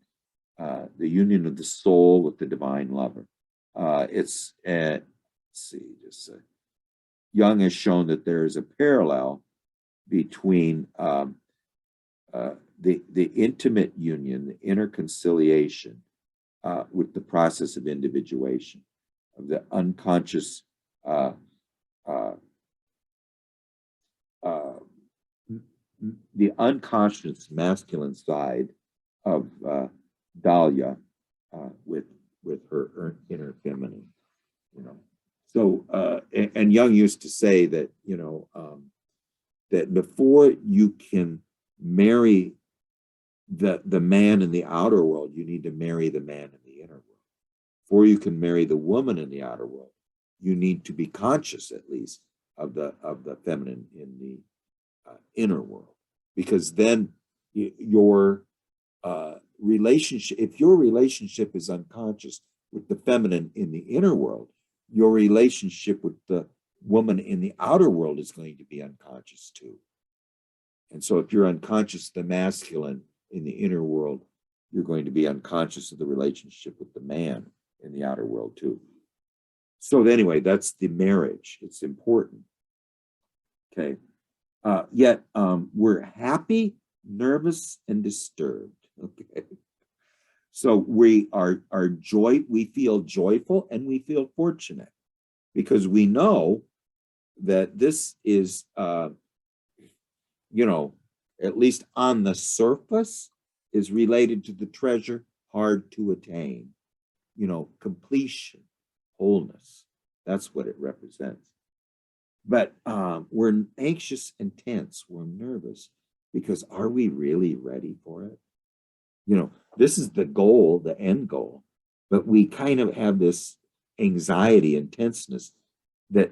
the union of the soul with the divine lover. Let's see, Jung has shown that there is a parallel between the intimate union, the inner conciliation with the process of individuation, of the unconscious the unconscious masculine side of Dahlia with her inner feminine, you know. So and Jung used to say that, you know, that before you can marry the man in the outer world, you need to marry the man in the inner world. Before you can marry the woman in the outer world, you need to be conscious, at least, of the feminine in the inner world, because then your relationship, if your relationship is unconscious with the feminine in the inner world, your relationship with the woman in the outer world is going to be unconscious too. And so if you're unconscious of the masculine in the inner world, you're going to be unconscious of the relationship with the man in the outer world too. So anyway, that's the marriage. It's important. Okay. Yet we're happy, nervous, and disturbed. Okay. So we feel joyful and we feel fortunate because we know that this is, you know, at least on the surface, is related to the treasure hard to attain, you know, completion, wholeness. That's what it represents. But we're anxious and tense. We're nervous because are we really ready for it? You know, this is the goal, the end goal, but we kind of have this anxiety and tenseness that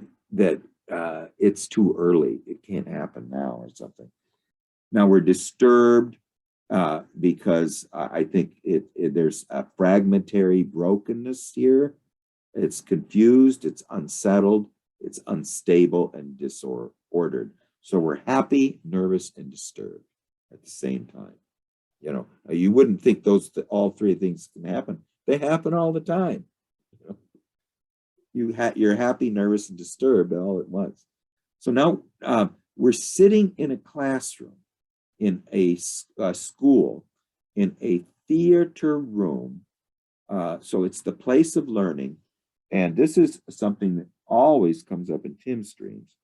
it's too early. It can't happen now or something. Now we're disturbed because I think there's a fragmentary brokenness here. It's confused, it's unsettled, it's unstable and disordered. So we're happy, nervous, and disturbed at the same time. You know, you wouldn't think all three things can happen. They happen all the time. You know? You're happy, nervous, and disturbed all at once. So now we're sitting in a classroom, in a school, in a theater room. So it's the place of learning. And this is something that always comes up in Tim's dreams,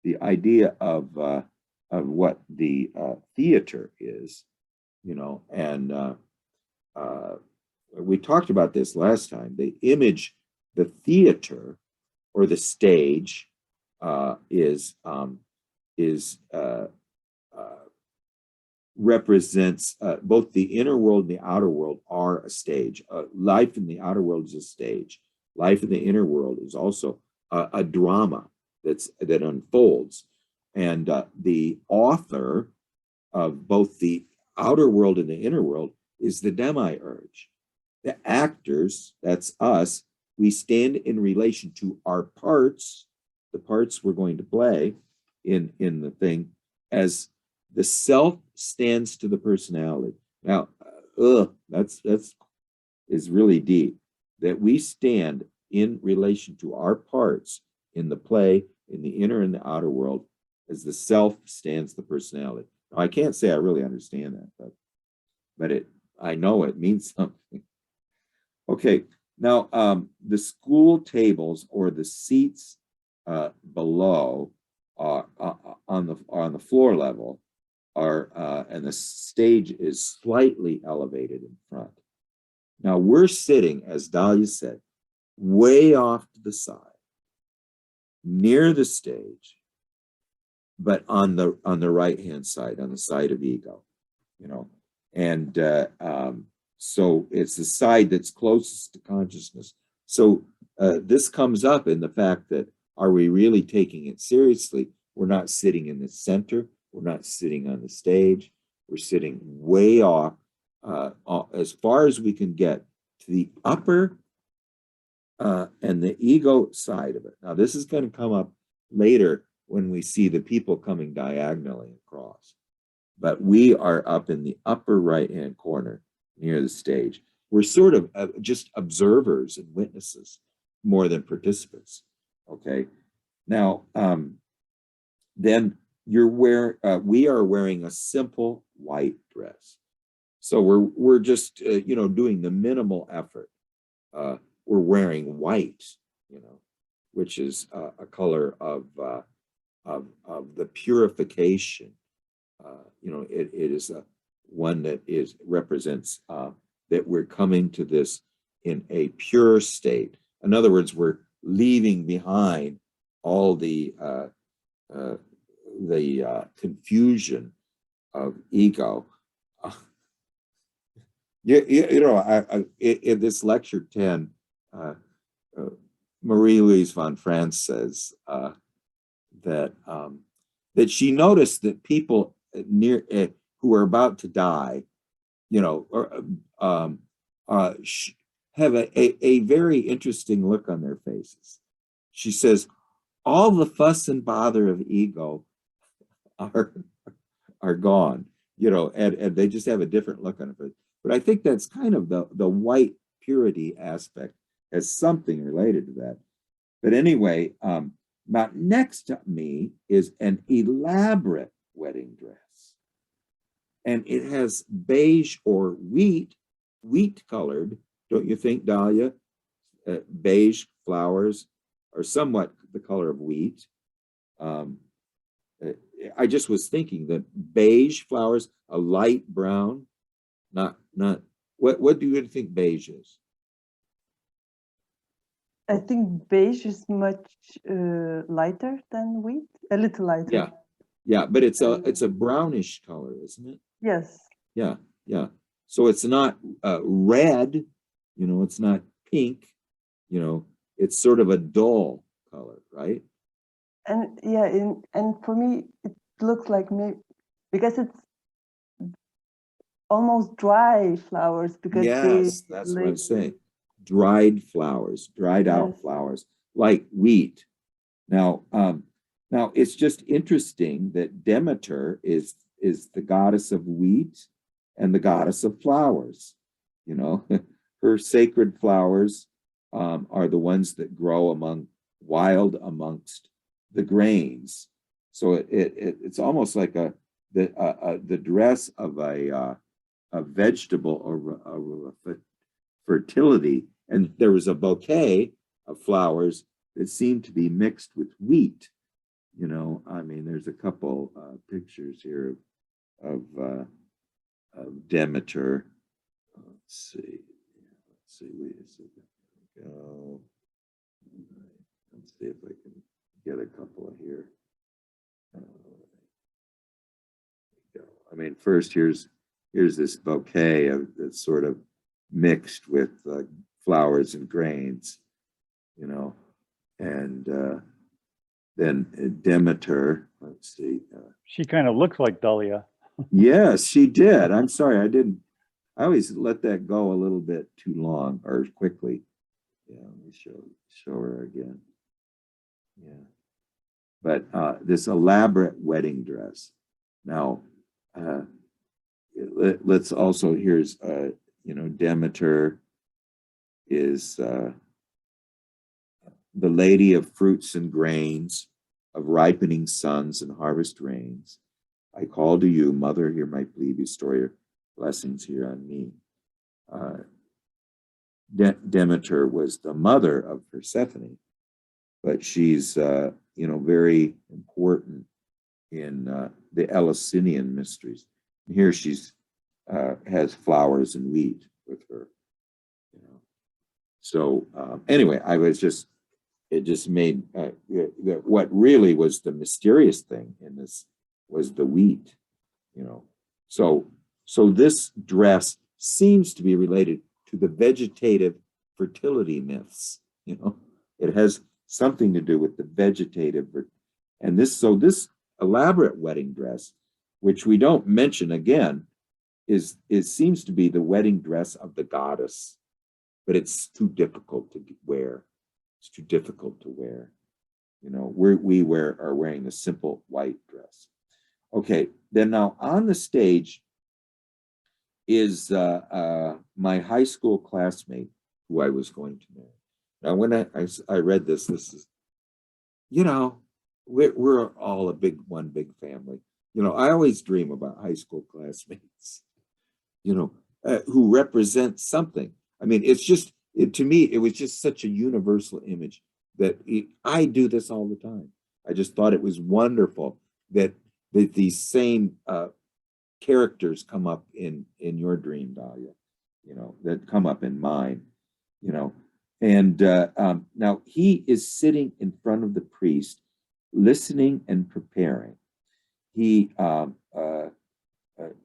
the idea of what the theater is, you know, and we talked about this last time. The image, the theater or the stage represents both the inner world and the outer world are a stage. Life in the outer world is a stage. Life in the inner world is also a drama that unfolds. And the author of both the outer world and the inner world is the demiurge. The actors, that's us, we stand in relation to our parts, the parts we're going to play in the thing, as the self stands to the personality. Now, that's is really deep, that we stand in relation to our parts in the play, in the inner and the outer world, as the self stands the personality. Now, I can't say I really understand that, but I know it means something. Okay, now the school tables or the seats below on the floor level are, and the stage is slightly elevated in front. Now we're sitting, as Dahlia said, way off to the side, near the stage, but on the right-hand side, on the side of ego, you know, and so it's the side that's closest to consciousness. So this comes up in the fact that, are we really taking it seriously? We're not sitting in the center. We're not sitting on the stage. We're sitting way off, as far as we can get to the upper and the ego side of it. Now, this is going to come up later when we see the people coming diagonally across. But we are up in the upper right-hand corner near the stage. We're sort of just observers and witnesses more than participants. Okay. Now, then we are wearing a simple white dress. So we're just you know, doing the minimal effort. We're wearing white, you know, which is a color of the purification. You know, it is one that represents that we're coming to this in a pure state. In other words, we're leaving behind all the confusion of ego. You know, in this lecture 10, Marie-Louise von France says that she noticed that people near who are about to die, you know, have a very interesting look on their faces. She says, all the fuss and bother of ego are gone, you know, and they just have a different look on it. But I think that's kind of the white purity aspect as something related to that. But anyway, now next to me is an elaborate wedding dress. And it has beige or wheat colored, don't you think, Dahlia? Beige flowers are somewhat the color of wheat. I just was thinking that beige flowers, a light brown, not what do you think beige is? I think beige is much lighter than wheat, a little lighter. Yeah, but it's a brownish color, isn't it? Yes. Yeah. So it's not red, you know, it's not pink, you know, it's sort of a dull color, right? And yeah, and for me, it looks like me because it's almost dry flowers because Yes, they that's what I'm like saying. Dried flowers, dried out yes. flowers, like wheat. Now, now it's just interesting that Demeter is the goddess of wheat and the goddess of flowers. You know, her sacred flowers are the ones that grow amongst the grains. So it's almost like the dress of a vegetable or a fertility. And there was a bouquet of flowers that seemed to be mixed with wheat. You know, I mean, there's a couple pictures here of Demeter. Let's see. Wait a second. Go. Let's see if I can get a couple here. I mean, first here's this bouquet that's sort of mixed with flowers and grains, you know, and then Demeter. Let's see. She kind of looks like Dahlia. Yes, she did. I'm sorry, I didn't. I always let that go a little bit too long or quickly. Yeah, let me show her again. Yeah, but this elaborate wedding dress. Now, let's also, here's you know, Demeter is the lady of fruits and grains, of ripening suns and harvest rains. I call to you, mother, hear my plea, bestow your blessings here on me. Demeter was the mother of Persephone, but she's you know, very important in the Eleusinian mysteries. Here she's has flowers and wheat with her, you know. So anyway, it just made that what really was the mysterious thing in this was the wheat, you know. So this dress seems to be related to the vegetative fertility myths, you know. It has something to do with the vegetative, and this elaborate wedding dress, which we don't mention again, is seems to be the wedding dress of the goddess, but it's too difficult to wear. It's too difficult to wear. You know, we are wearing the simple white dress. Okay, then now on the stage is my high school classmate who I was going to marry. Now, when I read this is, you know, we're all one big family. You know, I always dream about high school classmates, you know, who represent something. I mean, it's just, to me, it was just such a universal image that I do this all the time. I just thought it was wonderful that these same characters come up in your dream, Dahlia, you know, that come up in mine, you know. And now he is sitting in front of the priest, listening and preparing.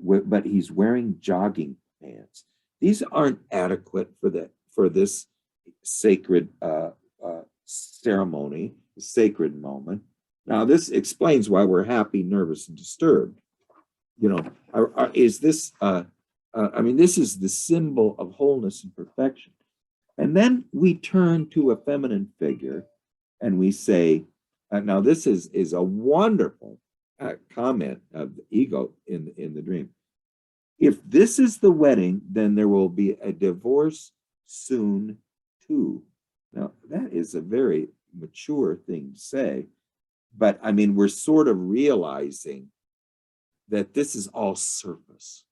But he's wearing jogging pants. These aren't adequate for this sacred ceremony, sacred moment. Now, this explains why we're happy, nervous, and disturbed. You know, is this? I mean, this is the symbol of wholeness and perfection. And then we turn to a feminine figure, and we say, now this is a wonderful comment of the ego in the dream. If this is the wedding, then there will be a divorce soon too. Now, that is a very mature thing to say, but I mean, we're sort of realizing that this is all surface.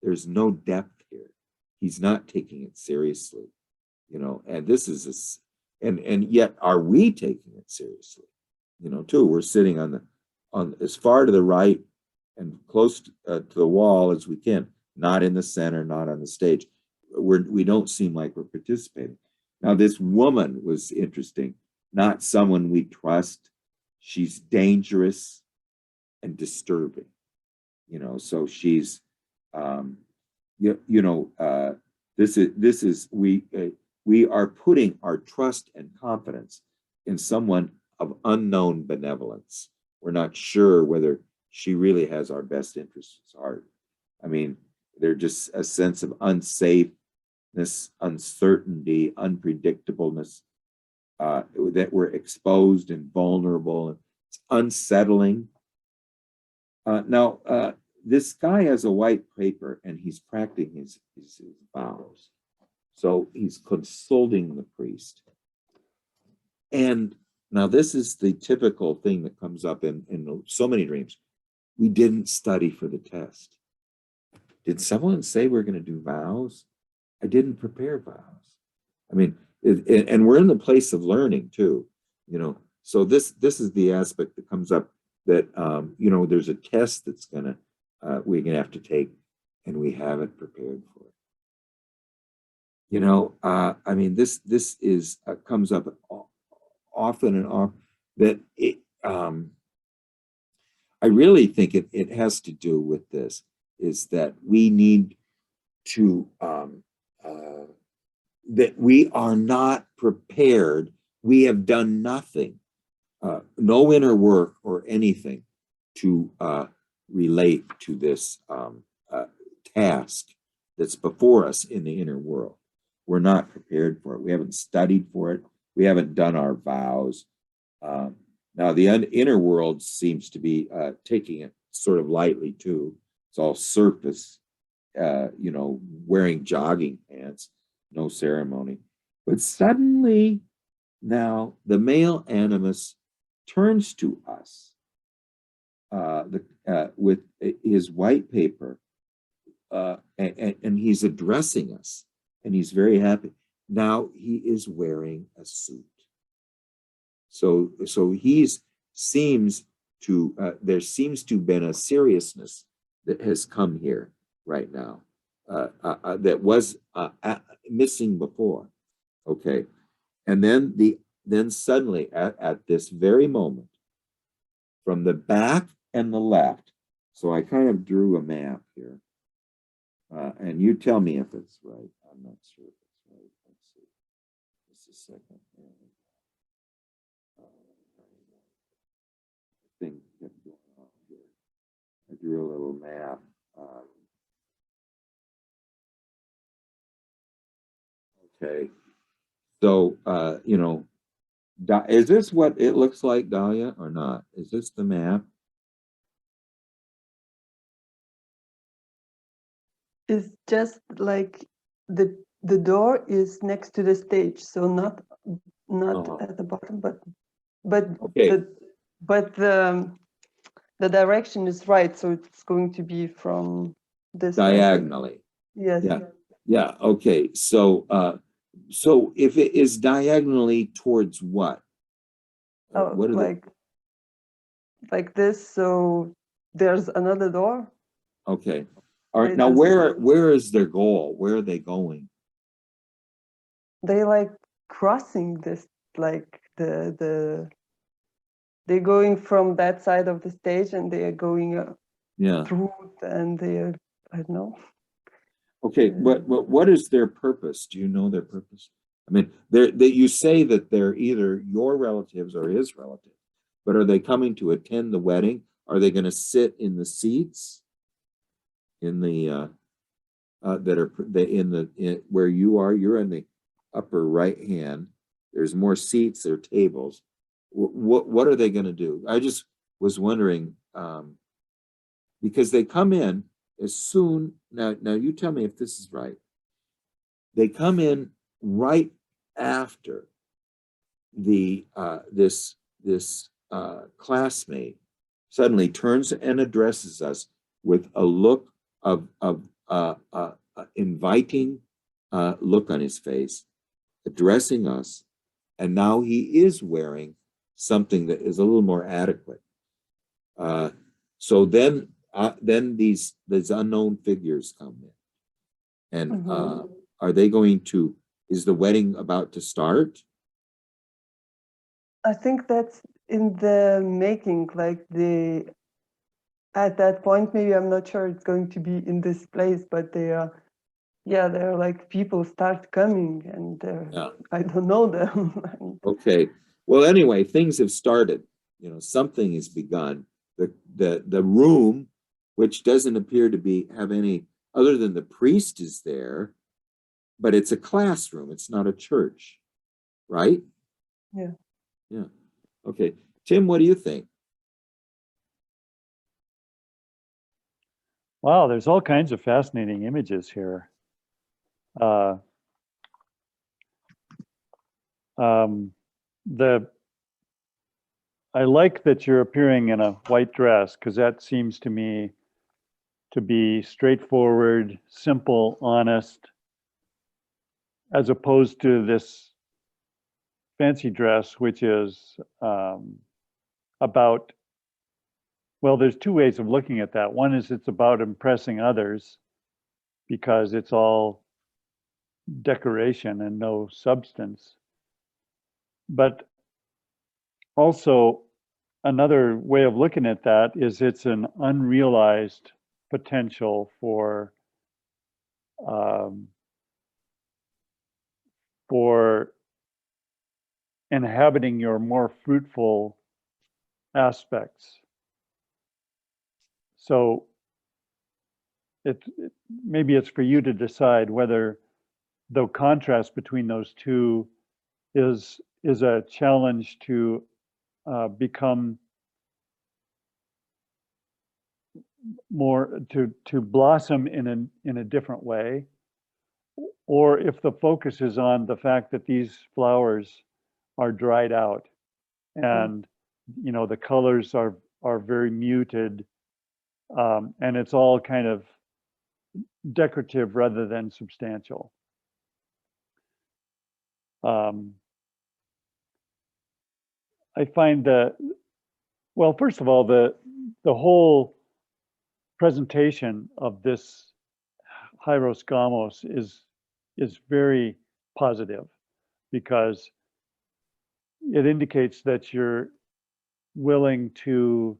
There's no depth here. He's not taking it seriously, you know, and this is and yet are we taking it seriously? You know, too, we're sitting on as far to the right and close to the wall as we can, not in the center, not on the stage. We don't seem like we're participating. Now, this woman was interesting, not someone we trust. She's dangerous and disturbing, you know, so she's we are putting our trust and confidence in someone of unknown benevolence. We're not sure whether she really has our best interests at heart. I mean, there's just a sense of unsafeness, uncertainty, unpredictableness, that we're exposed and vulnerable. It's unsettling. Now, this guy has a white paper and he's practicing his vows. So he's consulting the priest. And now this is the typical thing that comes up in so many dreams. We didn't study for the test. Did someone say we're going to do vows? I didn't prepare vows. I mean, and we're in the place of learning too, So this is the aspect that comes up that, there's a test that's we're going to have to take, and we haven't prepared for it. I mean, this is comes up often and often that I really think it has to do with this, is that we need to that we are not prepared. We have done nothing, no inner work or anything to relate to this task that's before us in the inner world. We're not prepared for it. We haven't studied for it. We haven't done our vows. Now, the inner world seems to be taking it sort of lightly too. It's all surface, wearing jogging pants, no ceremony. But suddenly, now the male animus turns to us with his white paper, and he's addressing us, and he's very happy. Now he is wearing a suit. So seems to there seems to have been a seriousness that has come here right now that was missing before. Okay, and then suddenly at this very moment, from the back and the left. So I kind of drew a map here, and you tell me if it's right. I'm not sure if it's right. Let's see. Just a second. Thing kept going on here. I drew a little map. Okay. So, is this what it looks like, Dahlia, or not? Is this the map? It's just like the door is next to the stage, so not at the bottom, but Okay. the direction is right, so it's going to be from this Diagonally. Yes. Yeah. Okay. So so if it is diagonally towards what? What are like this. So there's another door. Okay. All right. Now where is their goal? Where are they going? They like crossing this, like they're going from that side of the stage, and they are going through, and they're, I don't know. Okay, but what is their purpose? Do you know their purpose? I mean, you say that they're either your relatives or his relatives, but are they coming to attend the wedding? Are they going to sit in the seats in the that are where you are? You're in the upper right hand. There's more seats or tables. What are they going to do? I just was wondering, because they come in as soon, now you tell me if this is right. They come in right after the this classmate suddenly turns and addresses us with a look of inviting look on his face, addressing us, and now he is wearing something that is a little more adequate. So then these unknown figures come in, and are they going to? Is the wedding about to start? I think that's in the making. Like at that point, maybe, I'm not sure it's going to be in this place, but they are yeah, they're like people start coming and Yeah. I don't know them. Okay. Well, anyway, things have started. You know, something has begun. The room, which doesn't appear to have any other than the priest is there, but it's a classroom. It's not a church, right? Yeah. Yeah. Okay. Tim, what do you think? Wow, there's all kinds of fascinating images here. Uh, I like that you're appearing in a white dress because that seems to me to be straightforward, simple, honest, as opposed to this fancy dress, which is about, well, there's two ways of looking at that. One is it's about impressing others because it's all decoration and no substance. But also, another way of looking at that is it's an unrealized potential for inhabiting your more fruitful aspects. So maybe it's for you to decide whether the contrast between those two is a challenge to become more to blossom in a different way, or if the focus is on the fact that these flowers are dried out and you know the colors are very muted, and it's all kind of decorative rather than substantial. I find that, well, first of all, the whole presentation of this Hyros Gamos is very positive because it indicates that you're willing to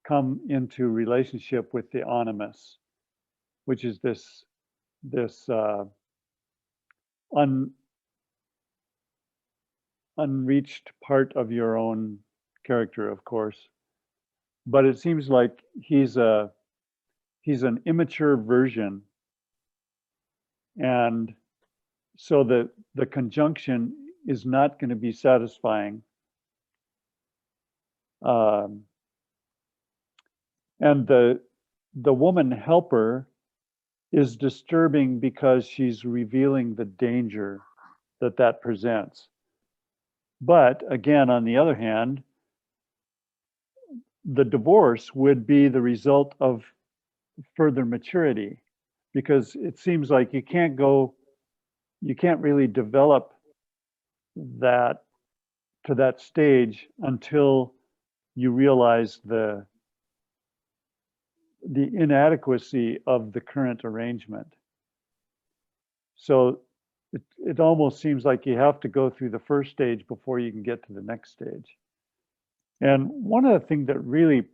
come into relationship with the animus, which is this unreached part of your own character, of course. But it seems like he's an immature version, and so the conjunction is not going to be satisfying. And the woman helper is disturbing because she's revealing the danger that presents. But again, on the other hand, the divorce would be the result of further maturity, because it seems like you can't really develop that to that stage until you realize the inadequacy of the current arrangement. So it almost seems like you have to go through the first stage before you can get to the next stage. And one of the things that really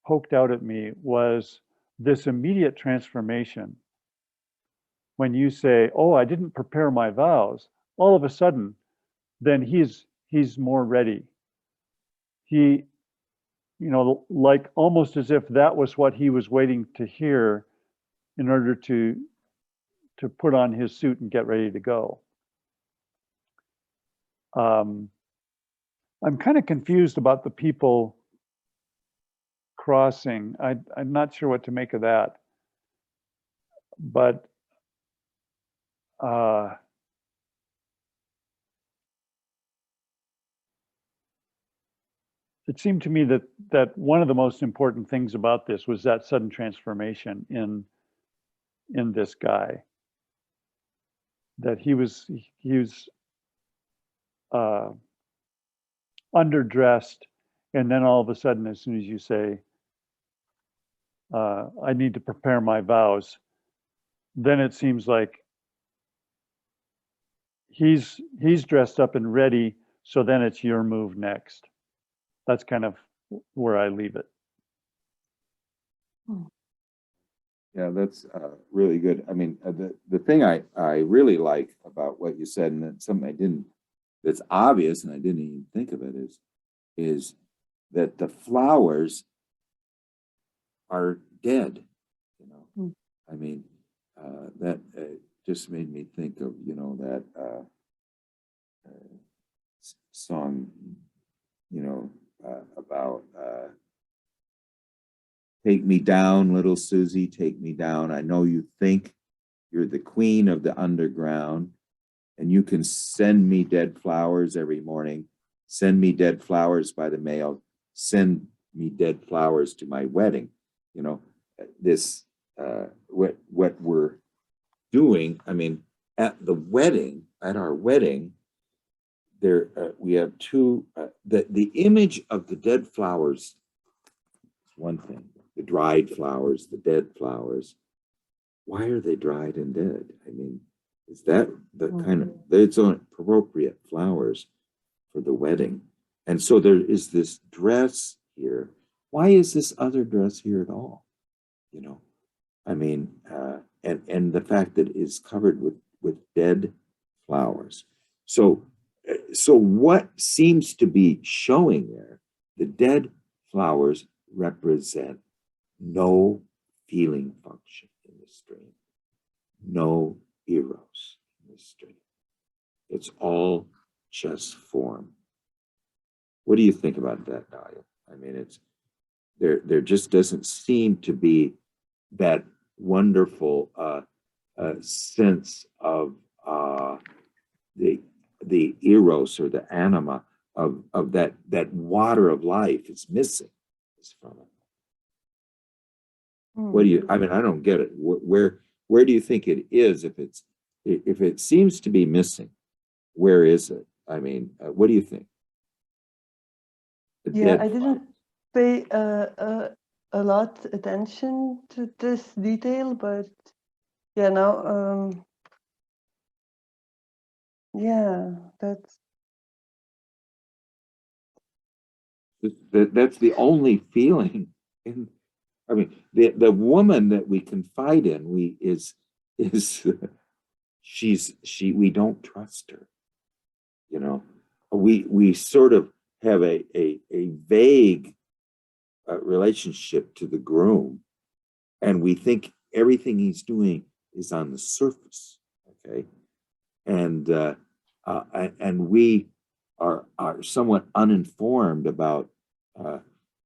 poked out at me was this immediate transformation. When you say, "Oh, I didn't prepare my vows," all of a sudden, then he's more ready. He, you know, like almost as if that was what he was waiting to hear in order to put on his suit and get ready to go. I'm kind of confused about the people crossing. I'm not sure what to make of that. But it seemed to me that one of the most important things about this was that sudden transformation in this guy. That he was underdressed, and then all of a sudden, as soon as you say, "I need to prepare my vows," then it seems like he's dressed up and ready. So then it's your move next. That's kind of where I leave it. Yeah, that's really good. I mean, the thing I really like about what you said, and that's something I didn't, that's obvious, and I didn't even think of it, is that the flowers are dead. You know, Mm. I mean, that just made me think of, you know, that song, you know, about take me down, little Susie, take me down. I know you think you're the queen of the underground, and you can send me dead flowers every morning. Send me dead flowers by the mail. Send me dead flowers to my wedding. You know, this what we're doing. I mean, at the wedding, at our wedding, there we have two. The image of the dead flowers is one thing. The dried flowers, the dead flowers. Why are they dried and dead? I mean, is that the kind of, it's on appropriate flowers for the wedding? And so there is this dress here. Why is this other dress here at all? You know, I mean, and the fact that it's covered with dead flowers. So what seems to be showing there, the dead flowers represent no feeling function in the stream, no eros in the stream. It's all just form. What do you think about that, Dahlia? I mean, it's there just doesn't seem to be that wonderful sense of the eros or the anima of that water of life. It's missing. It's from it. What do you, I mean, I don't get it. Where do you think it is? If it seems to be missing, where is it? I mean, what do you think? Yeah, I didn't pay a lot attention to this detail, but yeah, now yeah, that's That's the only feeling. In, I mean, the woman that we confide in, we don't trust her. You know, we sort of have a vague relationship to the groom, and we think everything he's doing is on the surface. Okay, and we are somewhat uninformed about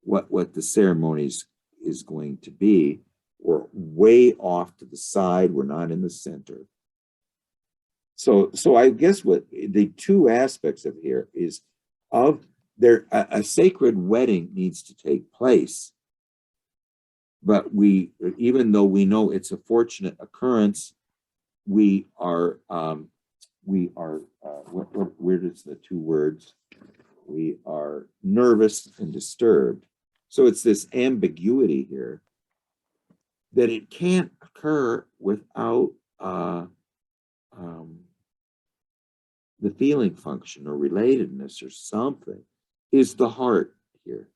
what the ceremonies is going to be. We're way off to the side. We're not in the center. So I guess what the two aspects of here is of there a sacred wedding needs to take place, but even though we know it's a fortunate occurrence, we are where does the two words? We are nervous and disturbed. So it's this ambiguity here that it can't occur without the feeling function or relatedness or something. Is the heart here?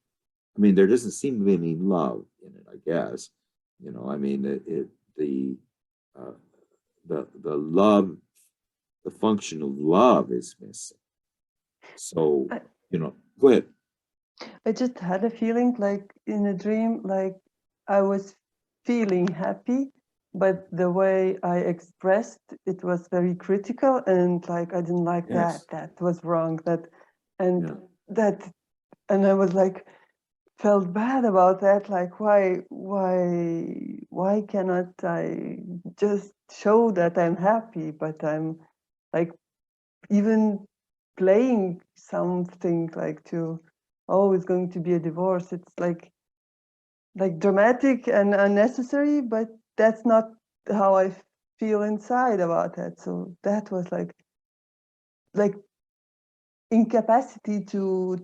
I mean, there doesn't seem to be any love in it, I guess. You know, I mean, the love, the function of love is missing. So, you know, go ahead. I just had a feeling like in a dream, like I was feeling happy, but the way I expressed it was very critical, and like I didn't like Yes. that was wrong, and I was like felt bad about that, like why cannot I just show that I'm happy, but I'm like even playing something like to, oh, it's going to be a divorce. It's like dramatic and unnecessary, but that's not how I feel inside about that. So that was like incapacity to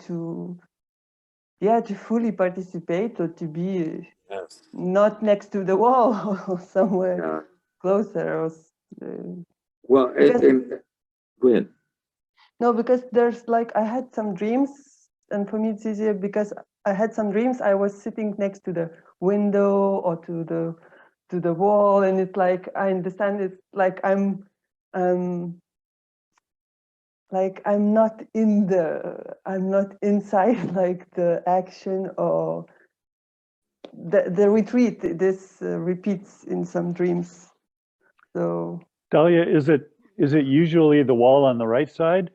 fully participate or to be Yes. not next to the wall or somewhere Yeah. closer. Or, Well, go ahead. no, because there's like I had some dreams, and for me it's easier because I had some dreams. I was sitting next to the window or to the to the wall, and it's like I understand it's like I'm not inside like the action or the retreat. This repeats in some dreams. So Dahlia, is it usually the wall on the right side?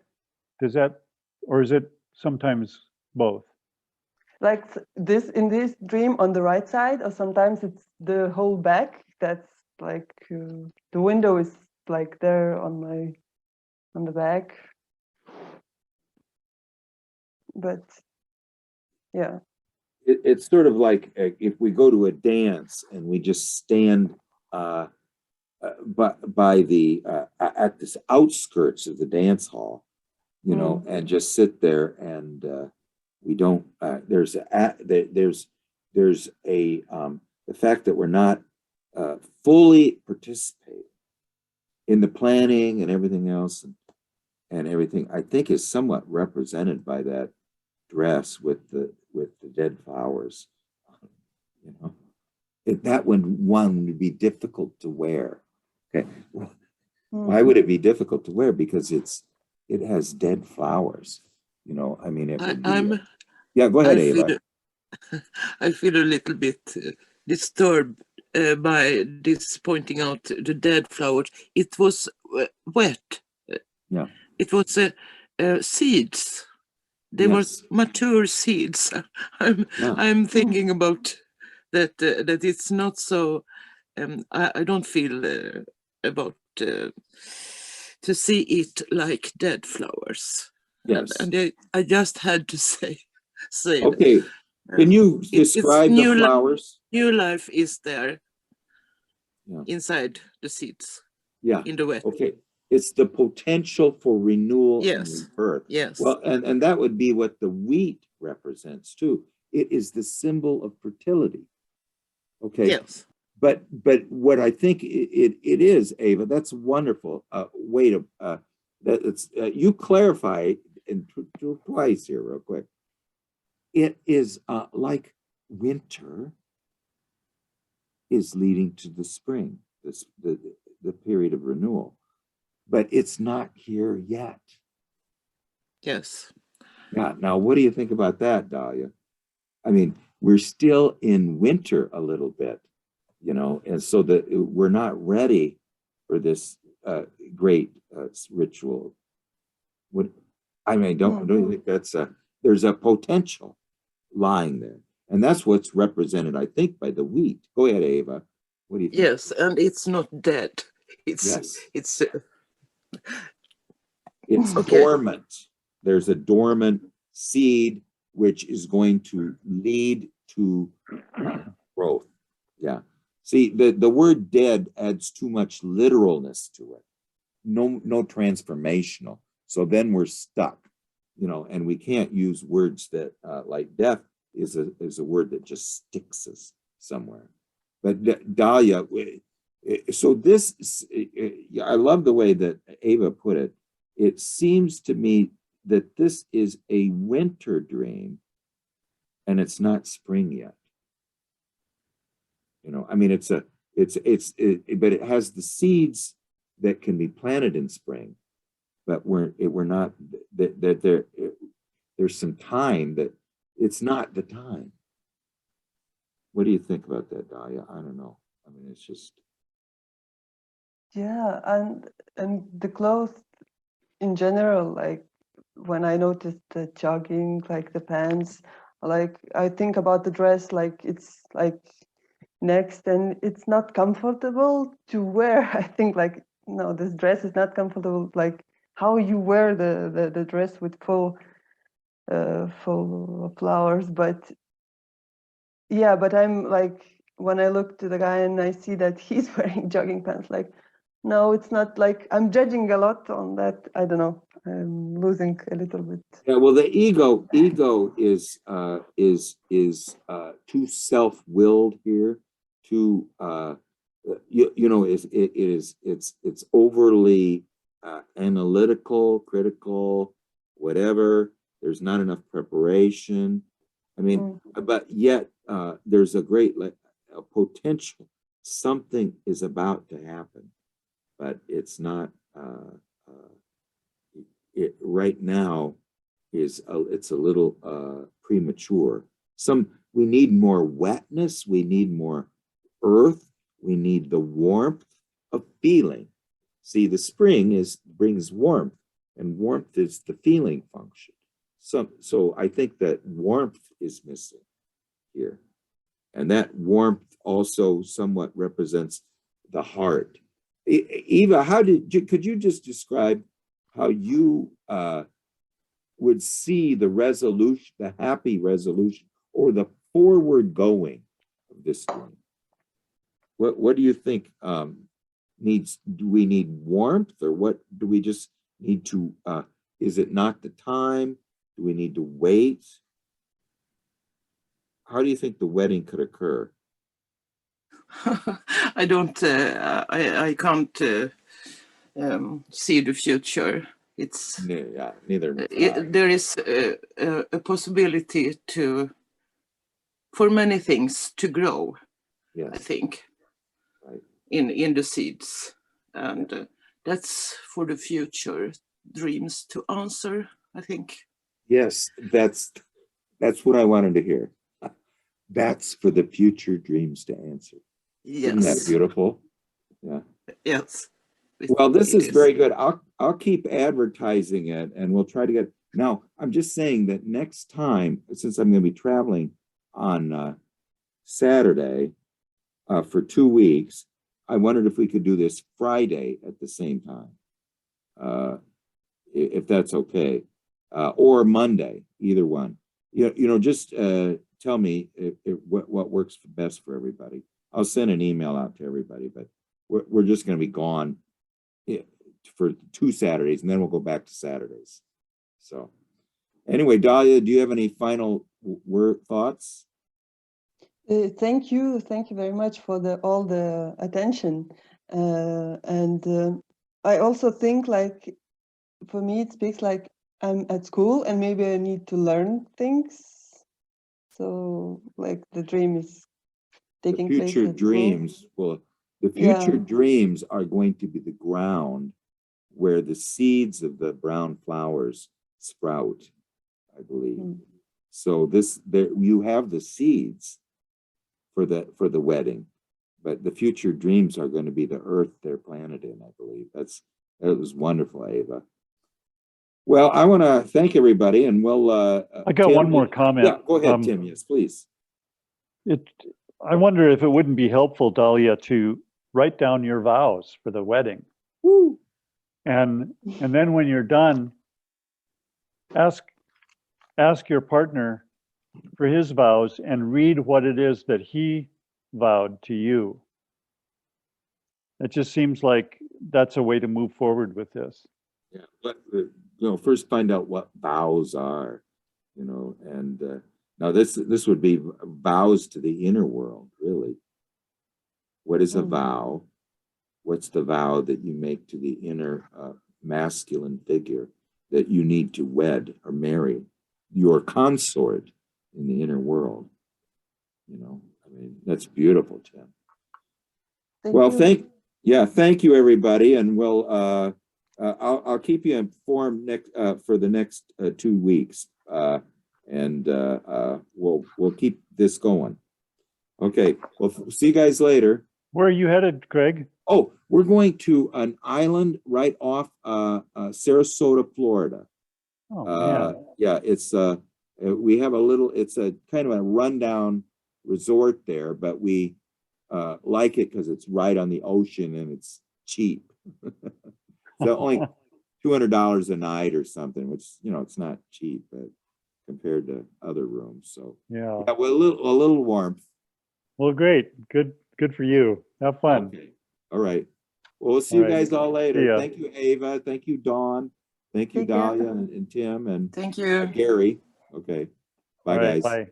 Does that, or is it sometimes both? like this in this dream on the right side, or sometimes it's the whole back. That's like the window is like there on the back. But yeah. It's sort of like if we go to a dance and we just stand by the at the outskirts of the dance hall, you know, and just sit there, and we don't. There's a the fact that we're not fully participating in the planning and everything else, and everything, I think, is somewhat represented by that dress with the dead flowers. You know, that one would be difficult to wear. Okay, why would it be difficult to wear? Because it has dead flowers. You know, I mean, it would be. Yeah, go ahead, Ava. I feel a little bit disturbed by this pointing out the dead flowers. It was wet. Yeah. It was seeds. They were mature seeds. I'm thinking about that. That it's not so. I don't feel about to see it like dead flowers. Yes. And I just had to say. Okay. Can you describe the flowers? New life is there inside the seeds. Yeah. In the wet. Okay. It's the potential for renewal and rebirth. Yes. Well, and that would be what the wheat represents too. It is the symbol of fertility. Okay. Yes. But what I think it is, Ava, that's a wonderful way to that it's you clarify in twice here real quick. It is like winter is leading to the spring, the period of renewal, but it's not here yet. Yes. Yeah. Now, what do you think about that, Dahlia? I mean, we're still in winter a little bit, you know, and so that we're not ready for this great ritual. What I mean, don't you think that's there's a potential lying there, and that's what's represented, I think, by the wheat. Go ahead, Ava. What do you think? Yes, and it's not dead. It's dormant. There's a dormant seed which is going to lead to growth. Yeah. See, the word dead adds too much literalness to it. No transformational. So then we're stuck, you know, and we can't use words that like death is a word that just sticks us somewhere. But Dahlia, so this, I love the way that Ava put it. It seems to me that this is a winter dream and it's not spring yet. You know, I mean, but it has the seeds that can be planted in spring, but we're not, that there's some time that it's not the time. What do you think about that, Dahlia? I don't know. I mean, it's just. Yeah, and the clothes in general, like when I noticed the jogging, like the pants, like I think about the dress, like it's like next, and it's not comfortable to wear. I think like, no, this dress is not comfortable. Like how you wear the dress with full flowers, but yeah, but I'm like, when I look to the guy and I see that he's wearing jogging pants, like, no, it's not, like I'm judging a lot on that. I don't know. I'm losing a little bit. Yeah, well, the ego is too self-willed here. Too you know, it's overly analytical, critical, whatever. There's not enough preparation. I mean, but yet there's a great potential something is about to happen, but it's not, it right now it's a little premature. We need more wetness, we need more earth, we need the warmth of feeling. See, the spring brings warmth, and warmth is the feeling function. So I think that warmth is missing here. And that warmth also somewhat represents the heart. Eva, could you just describe how you would see the resolution, the happy resolution, or the forward going of this dream? What do you think do we need warmth, or what do we just need to, is it not the time? Do we need to wait? How do you think the wedding could occur? I don't, I can't see the future. It's Yeah, neither. there is a possibility for many things to grow. Yes. I think, Right. in the seeds, and that's for the future dreams to answer, I think. Yes, that's what I wanted to hear. That's for the future dreams to answer. Yes. Isn't that beautiful? Yeah. Yes. Well, this It is very good. I'll keep advertising it, and we'll try to get. Now, I'm just saying that next time, since I'm going to be traveling on Saturday for 2 weeks, I wondered if we could do this Friday at the same time, if that's okay, or Monday, either one. Just tell me what works best for everybody. I'll send an email out to everybody, but we're just going to be gone for 2 Saturdays, and then we'll go back to Saturdays. So anyway, Dahlia, do you have any final thoughts? Thank you very much for all the attention, and I also think, like, for me it speaks like I'm at school and maybe I need to learn things. So like the dream is taking place Future at dreams. school. Well, the future Yeah. dreams are going to be the ground where the seeds of the brown flowers sprout, I believe. Mm. So you have the seeds for the wedding, but the future dreams are going to be the earth they're planted in, I believe. That was wonderful, Ava. Well, I want to thank everybody, and we'll I got Tim, one more comment. Yeah, go ahead, Tim. Yes, please. I wonder if it wouldn't be helpful, Dahlia, to write down your vows for the wedding. Woo. And then when you're done, ask your partner for his vows and read what it is that he vowed to you. It just seems like that's a way to move forward with this. Yeah, but first find out what vows are, and now this would be vows to the inner world, really. What is a vow? What's the vow that you make to the inner masculine figure that you need to wed or marry, your consort in the inner world? That's beautiful, Tim. Thank you, everybody, and we'll I'll keep you informed for the next 2 weeks, and we'll keep this going. Okay, well, see you guys later. Where are you headed, Craig? Oh, we're going to an island right off Sarasota, Florida. Oh, man. Yeah, it's we have it's a kind of a rundown resort there, but we like it because it's right on the ocean and it's cheap. So only $200 a night or something, which it's not cheap, but compared to other rooms. So yeah, well, a little warmth. Well, great. Good for you. Have fun. Okay. All right. Well, we'll see you guys all later. Yeah. Thank you, Ava. Thank you, Dawn. Thank you, Take care. Dahlia and Tim and Thank you. Gary. Okay. Bye, All right, guys. bye.